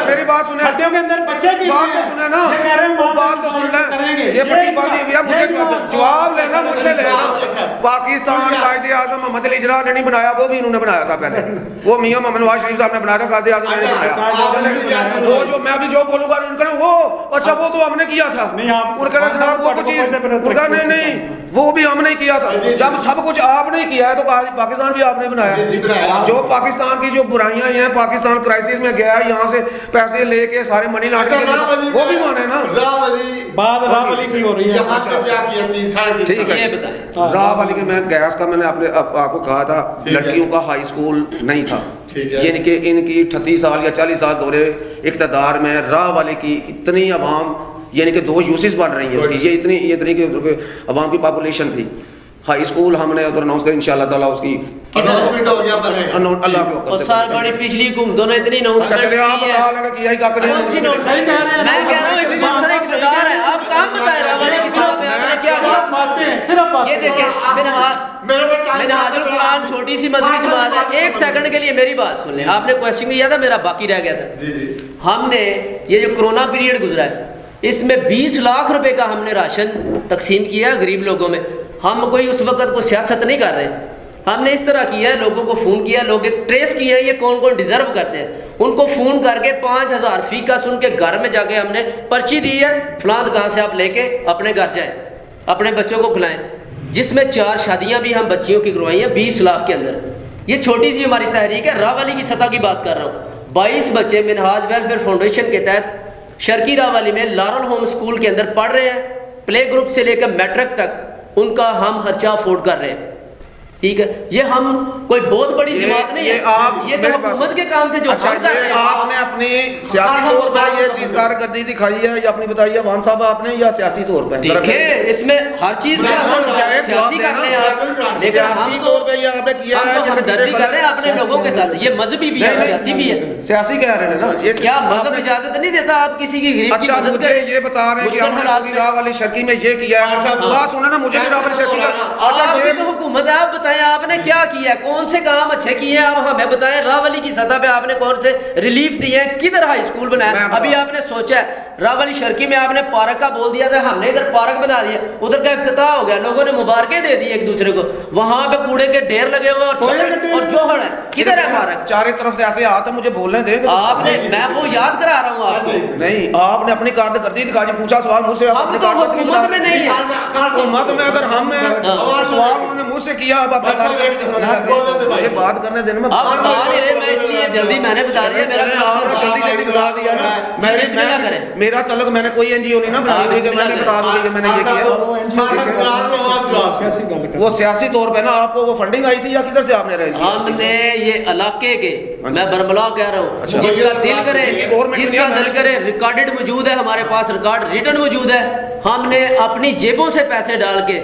میری بات سنیں، بات تو سنیں نا، بات تو سن لیں، یہ پٹی باندھی ہوئی ہے، مجھے جواب لینا مجھ سے لینا۔ پاکستان قائد اعظم محمد علی جناح نے نہیں بنایا، وہ بھی انہوں نے بنایا تھا پہلے، وہ میاں محمد نواز شریف صاحب نے بنایا تھا، قائد اعظم نے بنایا۔ وہ جو میں ابھی جو بولوں گا ان کا وہ اچھا وہ تو ہم نے کیا تھا، ان کا جناب وہ چیز ان کا نہیں وہ بھی ہم نے کیا تھا۔ جب سب کچھ آپ نے کیا ہے تو پاکستان بھی آپ نے بنایا۔ جو پاکستان کی جو برائیاں ہیں، پاکستان کرائسس میں گیا ہے، یہاں سے پیسے لے کے سارے منی لانڈرنگ وہ بھی مانے نا۔ بات راہ والی کی ہو رہی ہے، یہاں سے کیا کیا 3 سال ٹھیک ہے، یہ بتائیں راہ والی کے میں گیس کا میں نے آپ کو کہا تھا، لڑکیوں کا ہائی اسکول نہیں تھا، یعنی کہ ان کی 38 سال یا 40 سال دورے اقتدار میں راہ والی کی اتنی عوام یعنی کہ 2 یوسز بڑھ رہی ہیں اس کی، یہ اتنی کہ عوام کی پاپولیشن تھی۔ ہائی اسکول ہم نے ادھر اناؤنس کیا انشاءاللہ تعالیٰ اس کی اناؤنسمنٹ ہو گیا بنے گا اللہ کے حکم اور سے۔ سال بڑی پچھلی حکومتوں نے اتنی اناؤنسمنٹ چلے آپ کی ہے۔ بتا لیں کیا ہی کاک کون سی نہیں اناؤنسمنٹ؟ میں کہہ رہا ہوں ایک بات سر اقتدار ہے، آپ کام بتائیں راولی کی سطح پہ آپ نے کیا کیا۔ یہ دیکھیں منہاج القرآن چھوٹی سی مذہبی جماعت ہے، ایک سیکنڈ کے لیے میری بات سن لیں، آپ نے کوشچن کیا تھا میرا باقی رہ گیا تھا۔ ہم نے یہ جو کرونا پیریڈ گزرا ہے اس میں 20 لاکھ روپے کا ہم نے راشن تقسیم کیا ہے غریب لوگوں میں۔ ہم کوئی اس وقت کو سیاست نہیں کر رہے، ہم نے اس طرح کیا ہے، لوگوں کو فون کیا، لوگ ٹریس کیے ہیں یہ کون کون ڈیزرو کرتے ہیں، ان کو فون کر کے 5000 فی کا سن کے گھر میں جا کے ہم نے پرچی دی ہے، فلاں دکان سے آپ لے کے اپنے گھر جائیں، اپنے بچوں کو کھلائیں، جس میں 4 شادیاں بھی ہم بچیوں کی کروائی ہیں 20 لاکھ کے اندر۔ یہ چھوٹی سی ہماری تحریک ہے، راہ والی کی سطح کی بات کر رہا ہوں۔ 22 بچے منہاج ویلفیئر فاؤنڈیشن کے تحت شرقی راہ والی میں لارل ہوم اسکول کے اندر پڑھ رہے ہیں، پلے گروپ سے لے کر میٹرک تک ان کا ہم خرچہ افورڈ کر رہے ہیں۔ ٹھیک ہے، یہ ہم کوئی بہت بڑی جماعت نہیں ہے، یہ تو حکومت کے کام تھے جو ہم کر رہے ہیں۔ آپ نے اپنی سیاسی طور پر یہ چیز کارکردگی دکھائی ہے یا اپنی بتائیے وان صاحب آپ نے، یا سیاسی طور پر؟ دیکھیں اس میں ہر چیز میں ہم سیاسی کر رہے ہیں آپ، لیکن ہم تو ہمدردی کر رہے ہیں اپنے لوگوں کے ساتھ، یہ مذہبی بھی ہے سیاسی بھی ہے۔ سیاسی کہہ رہے ہیں نا، یہ کیا مذہب اجازت نہیں دیتا آپ کسی کی غریب کی اچھا مدد مجھے کریں؟ یہ بتا رہے ہیں کہ ہم نے راہ والی شرقی میں یہ کیا ہے، بات سنیں نا، مجھے بھی راہ والی شرقی کا اچھا آپ یہ کی تو حکومت ہے، آپ بتائیں آپ نے کیا کیا ہے، کون سے کام اچھے کیے ہیں، آپ ہمیں بتائیں راہ والی کی سطح پہ آپ نے کون سے ریلیف دیے ہیں، کدھر ہائی اسکول بنایا؟ ابھی آپ نے سوچا ہے راہ والی شرقی میں آپ نے پارک کا بول دیا تھا، ہم نے ادھر پارک بنا دیا، ادھر کا افتتاح ہو گیا، لوگوں نے مبارکیں دے دی ایک دوسرے کو، وہاں پہ کوڑے کے ڈھیر لگے ہوئے اور جوہر ہے، کدھر ہے پارک؟ چارے طرف سے ایسے ہاتھ مجھے بولنے دیں آپ نے، میں وہ یاد کرا رہا ہوں آپ کو، نہیں آپ نے اپنی کارکردگی دکھا جی، پوچھا سوال مجھ سے، آپ ہم اپنی تو کارکردگی حکومت میں نہیں ہیں، حکومت میں اگر ہم ہیں اور سوال انہوں نے مجھ سے کیا، اب اپنی کارکردگی دکھانے یہ بات کرنے دینے میں آپ بتا نہیں رہے، میں اس لیے جلدی میں نے بتا دیا، میرا آپ نے جلدی بتا دیا نا، میرا تعلق میں نے کوئی این جی او نہیں نا بنا دی کہ میں نے بتا دیا کہ میں نے یہ کیا۔ وہ سیاسی طور پہ نا آپ کو وہ فنڈنگ آئی تھی یا کدھر سے آپ نے رہی؟ ہم نے یہ علاقے کے، میں برملا کہہ رہا ہوں، جس کا دل کرے، جس کا دل کرے، ریکارڈڈ موجود ہے ہمارے پاس، ریکارڈ ریٹن موجود ہے، ہم نے اپنی جیبوں سے پیسے ڈال کے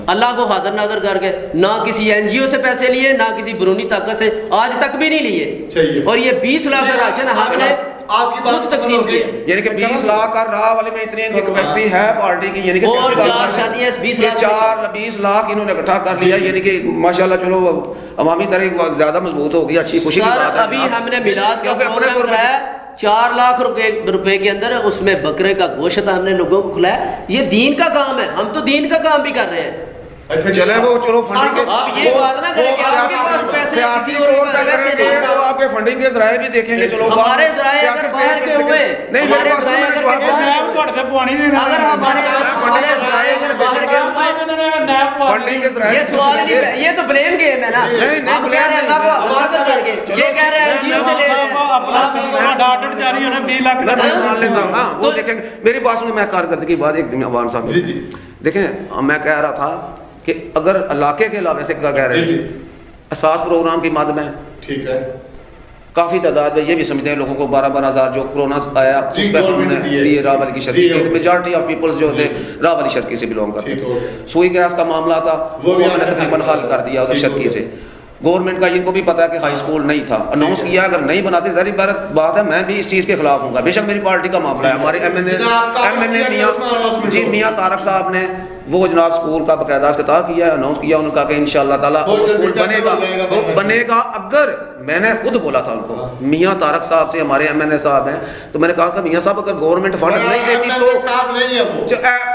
اللہ کو حاضر ناظر کر کے، نہ کسی این جی او سے پیسے لیے، نہ کسی بیرونی طاقت سے آج تک بھی نہیں لیے، اور یہ 20 لاکھ کا راشن ہم نے آپ کی خود تقسیم کیا، یعنی کہ 20 لاکھ کا راہ والے میں اتنی کیپیسٹی ہے پارٹی کی، یعنی کہ اور 4 شادیاں 20 لاکھ، 20 لاکھ انہوں نے اکٹھا کر لیا، یعنی کہ ماشاءاللہ چلو عوامی طرح زیادہ مضبوط ہو گئی، اچھی خوشی کی بات ہے۔ ابھی ہم نے میلاد کا پروگرام کرایا 4 لاکھ روپے کے اندر، اس میں بکرے کا گوشت ہم نے لوگوں کو کھلایا، یہ دین کا کام ہے، ہم تو دین کا کام بھی کر رہے ہیں۔ اچھا چلے وہ چلو فنڈنگ کے آپ یہ بات نہ کریں کہ آپ کے پاس پیسے سیاسی کسی اور طور پہ کے کریں گے تو آپ کے فنڈنگ کے ذرائع بھی دیکھیں گے، چلو ہمارے ذرائع اگر باہر کے ہوئے، نہیں ہمارے ذرائع اگر باہر کے اگر ہمارے ذرائع اگر باہر کے ہوئے، فنڈنگ کے ذرائع یہ سوال نہیں ہے، یہ تو بلیم گیم ہے نا، ہم کہہ رہے ہیں اللہ کو حاضر کر کے، یہ کہہ رہے ہیں جیو سے لے رہے ہیں، مان لیتا ہوں نا، وہ دیکھیں میری بات سنیں، میں کارکردگی کی بات ایک دن عوان صاحب دیکھیں، میں کہہ رہا تھا کہ اگر علاقے کے علاوہ سے کیا کہہ رہے ہیں اساس پروگرام کی مد میں ٹھیک ہے کافی تعداد میں یہ بھی سمجھتے ہیں لوگوں کو 12,000 جو کرونا آیا اس پہ انہوں نے دیے راولی کی شرکی کے میجارٹی آف پیپلز جو ہوتے راولی شرکی سے بلونگ کرتے ہیں. سوئی گیس کا معاملہ تھا وہ میں نے تقریباً حل کر دیا ادھر شرکی سے. گورنمنٹ کا ان کو بھی پتا ہے کہ ہائی اسکول نہیں تھا, اناؤنس کیا اگر نہیں بناتے ظاہر بات ہے میں بھی اس چیز کے خلاف ہوں گا, بے شک میری پارٹی کا معاملہ ہے. ہمارے ایم این اے جی میاں طارق صاحب نے وہ جناب اسکول کا باقاعدہ افتتاح کیا ہے, اناؤنس کیا, انہوں نے کہا کہ انشاءاللہ تعالیٰ اسکول بنے گا. اگر میں نے خود بولا تھا ان کو, میاں طارق صاحب سے ہمارے ایم این اے صاحب ہیں, تو میں نے کہا کہ میاں صاحب اگر گورنمنٹ فنڈ نہیں دیتی تو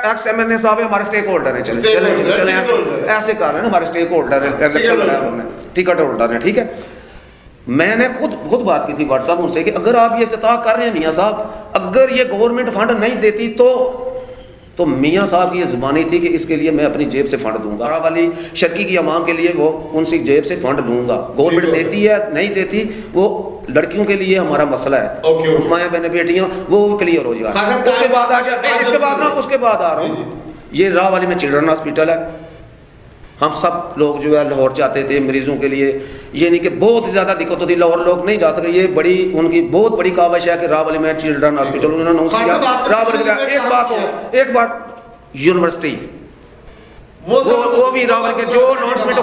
ایکس ایم این اے صاحب ہمارے اسٹیک ہولڈر ہیں, چلیں ایسے کر رہے ہیں ہمارے اسٹیک ہولڈر ہیں, الیکشن لڑا ہے انہوں نے, ٹکٹ ہولڈر ہیں, ٹھیک ہے. میں نے خود بات کی تھی واٹس ایپ ان سے کہ اگر آپ یہ افتتاح کر رہے ہیں میاں صاحب, اگر یہ گورنمنٹ فنڈ نہیں دیتی تو میاں صاحب کی یہ زبانی تھی کہ اس کے لیے میں اپنی جیب سے فنڈ دوں گا, والی شرکی کی عوام کے لیے وہ ان سے جیب سے فنڈ دوں گا. گورنمنٹ دیتی ہے نہیں دیتی وہ لڑکیوں کے لیے ہمارا مسئلہ ہے, مائیں بہنیں بیٹیاں وہ کلیئر ہو جائے. اس کے بعد اس کے بعد آ رہا ہوں, یہ راہ والی میں چلڈرن ہاسپٹل ہے. ہم سب لوگ جو ہے لاہور جاتے تھے مریضوں کے لیے, یہ نہیں کہ بہت زیادہ دقت ہوتی, لاہور لوگ نہیں جا سکتے. یہ بڑی ان کی بہت بڑی کاوش ہے کہ راولی میں چلڈرن ہاسپٹل انہوں نے اناؤنس کیا. راولی کا ایک بات یونیورسٹی وہ بھی راولی کے جو اناؤنسمنٹ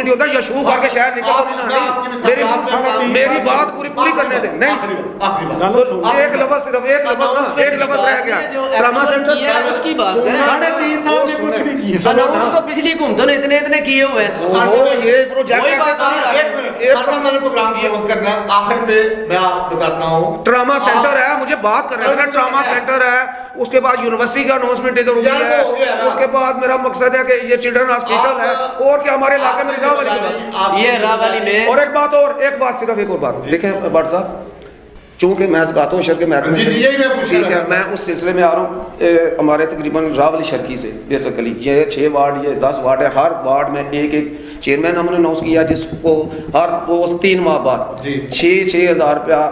ہوتا ہے یشوع کر کے شہر نکل, میری بات پوری کرنے دیں. نہیں ایک لفظ رہ گیا, ٹراما سینٹر اس کی بات کریں. اناؤنس تو پچھلی حکومتوں نے اتنے کیے ہوئے ہیں. یہ پروجیکٹ میں نے پروگرام اناؤنس کرنا ہے. آخر میں میں آپ بتاتا ہوں ٹراما سینٹر ہے, مجھے بات کرنا ہے, ٹراما سینٹر ہے. اس کے بعد یونیورسٹی کا اناؤنسمنٹ ادھر ہوئی ہے. اس کے بعد میرا مقصد ہے کہ یہ چلڈرن ہاسپٹل ہے, اور کیا ہمارے علاقے میں یہ راولی میں. اور ایک بات صرف ایک اور بات دیکھیں بٹ صاحب, چونکہ میں زکوٰۃ و عشر کے محکمے سے ٹھیک ہے, میں اس سلسلے میں آ رہا ہوں. ہمارے تقریباً راولی شرکی سے بیسیکلی یہ 6 وارڈ یہ 10 وارڈ ہے, ہر وارڈ میں ایک چیئرمین ہم نے اناؤنس کیا جس کو ہر 3 ماہ بعد 6,000 روپیہ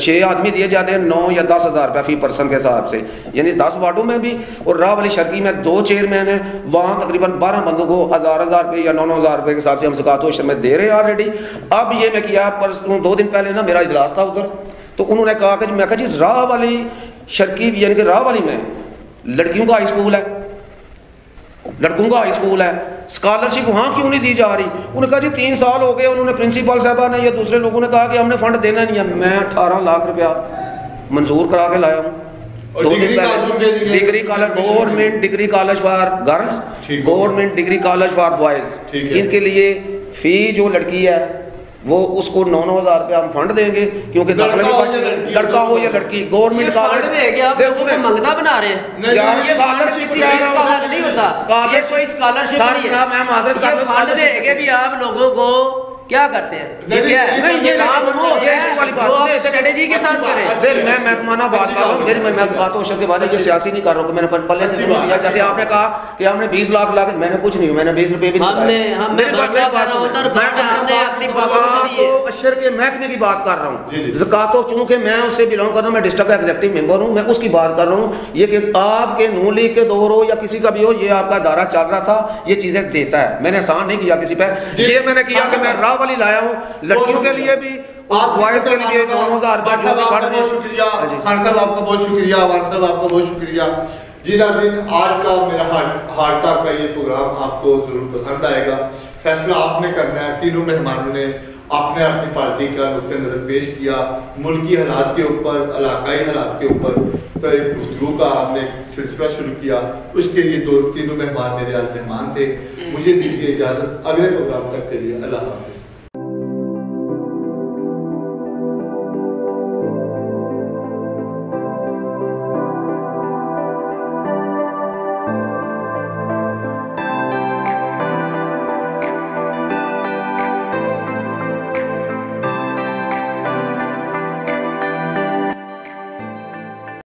6 آدمی دیے جاتے ہیں, 9 یا 10,000 روپیہ فی پرسن کے حساب سے, یعنی 10 وارڈوں میں بھی. اور راولی شرکی میں 2 چیئرمین ہیں, وہاں تقریباً 12 بندوں کو 1,000 روپے یا 9,000 روپے کے حساب سے ہم زکوٰۃ و عشر میں دے رہے ہیں آلریڈی. اب یہ میں کیا پرسوں 2 دن پہلے نا میرا اجلاس تھا ادھر, تو انہوں نے کہا کہ میں کہا جی راہ والی شرکی یعنی کہ راہ والی میں لڑکیوں کا ہائی اسکول ہے, لڑکوں کا ہائی اسکول ہے, اسکالرشپ وہاں کیوں نہیں دی جا رہی؟ انہوں نے کہا جی 3 سال ہو گئے. انہوں نے پرنسپل صاحبہ نے یا دوسرے لوگوں نے کہا کہ ہم نے فنڈ دینا نہیں ہے. میں 18 لاکھ روپیہ منظور کرا کے لایا ہوں. 2 دن پہلے degree college, government degree college for girls, government degree college for boys, ان کے لیے فی جو لڑکی ہے وہ اس کو 9,000 روپیہ ہم فنڈ دیں گے, کیونکہ لڑکا ہو یا لڑکی گورنمنٹ کالج دے گی. آپ منگنا بنا رہے ہیں یار, اسکالرشپ نہیں ہوتا, یہ کوئی اسکالرشپ نہیں ہے. میں معذرت یہ فنڈ دے گے بھی آپ لوگوں کو کیا کرتے ہیں, نہیں یہ کام وہ اسٹریٹجی کے ساتھ کریں. میں محکمانہ بات کر رہا ہوں, میں زکوٰۃ و عشر کے بارے میں سیاسی نہیں کر رہا ہوں کہ میں نے پلے سے نہیں دیا. جیسے آپ نے کہا کہ ہم نے 20 لاکھ لاکھ, میں نے کچھ نہیں, میں نے 20 روپے بھی نہیں. عشر کے محکمے کی بات کر رہا ہوں. زکوٰۃ, چونکہ میں اس سے بلانگ کر رہا ہوں, میں ڈسٹرکٹ ایگزیکٹو ممبر ہوں, میں اس کی بات کر رہا ہوں. یہ کہ آپ کے نون لیگ کے دور ہو یا کسی کا بھی ہو, یہ آپ کا ادارہ چل رہا تھا, یہ چیزیں دیتا ہے. میں نے احسان نہیں کیا کسی پہ, یہ میں نے کیا کہ میں والی لایا ہوں لڑکیوں کے لیے بھی اور بوائز کے لیے 9,000 روپے جو بھی بڑھ گئے. شکریہ خان صاحب, آپ کا بہت شکریہ, عوان صاحب آپ کا بہت شکریہ. جی ناظرین, آج کا میرا ہارٹ ٹاک کا یہ پروگرام آپ کو ضرور پسند آئے گا. فیصلہ آپ نے کرنا ہے. تینوں مہمانوں نے آپ نے اپنی پارٹی کا نقطۂ نظر پیش کیا, ملکی حالات کے اوپر, علاقائی حالات کے اوپر, تو ایک گفتگو کا آپ نے سلسلہ شروع کیا. اس کے لیے تینوں مہمان میرے آج مہمان تھے. مجھے دیجیے اجازت, اگلے پروگرام تک کے لیے اللہ حافظ.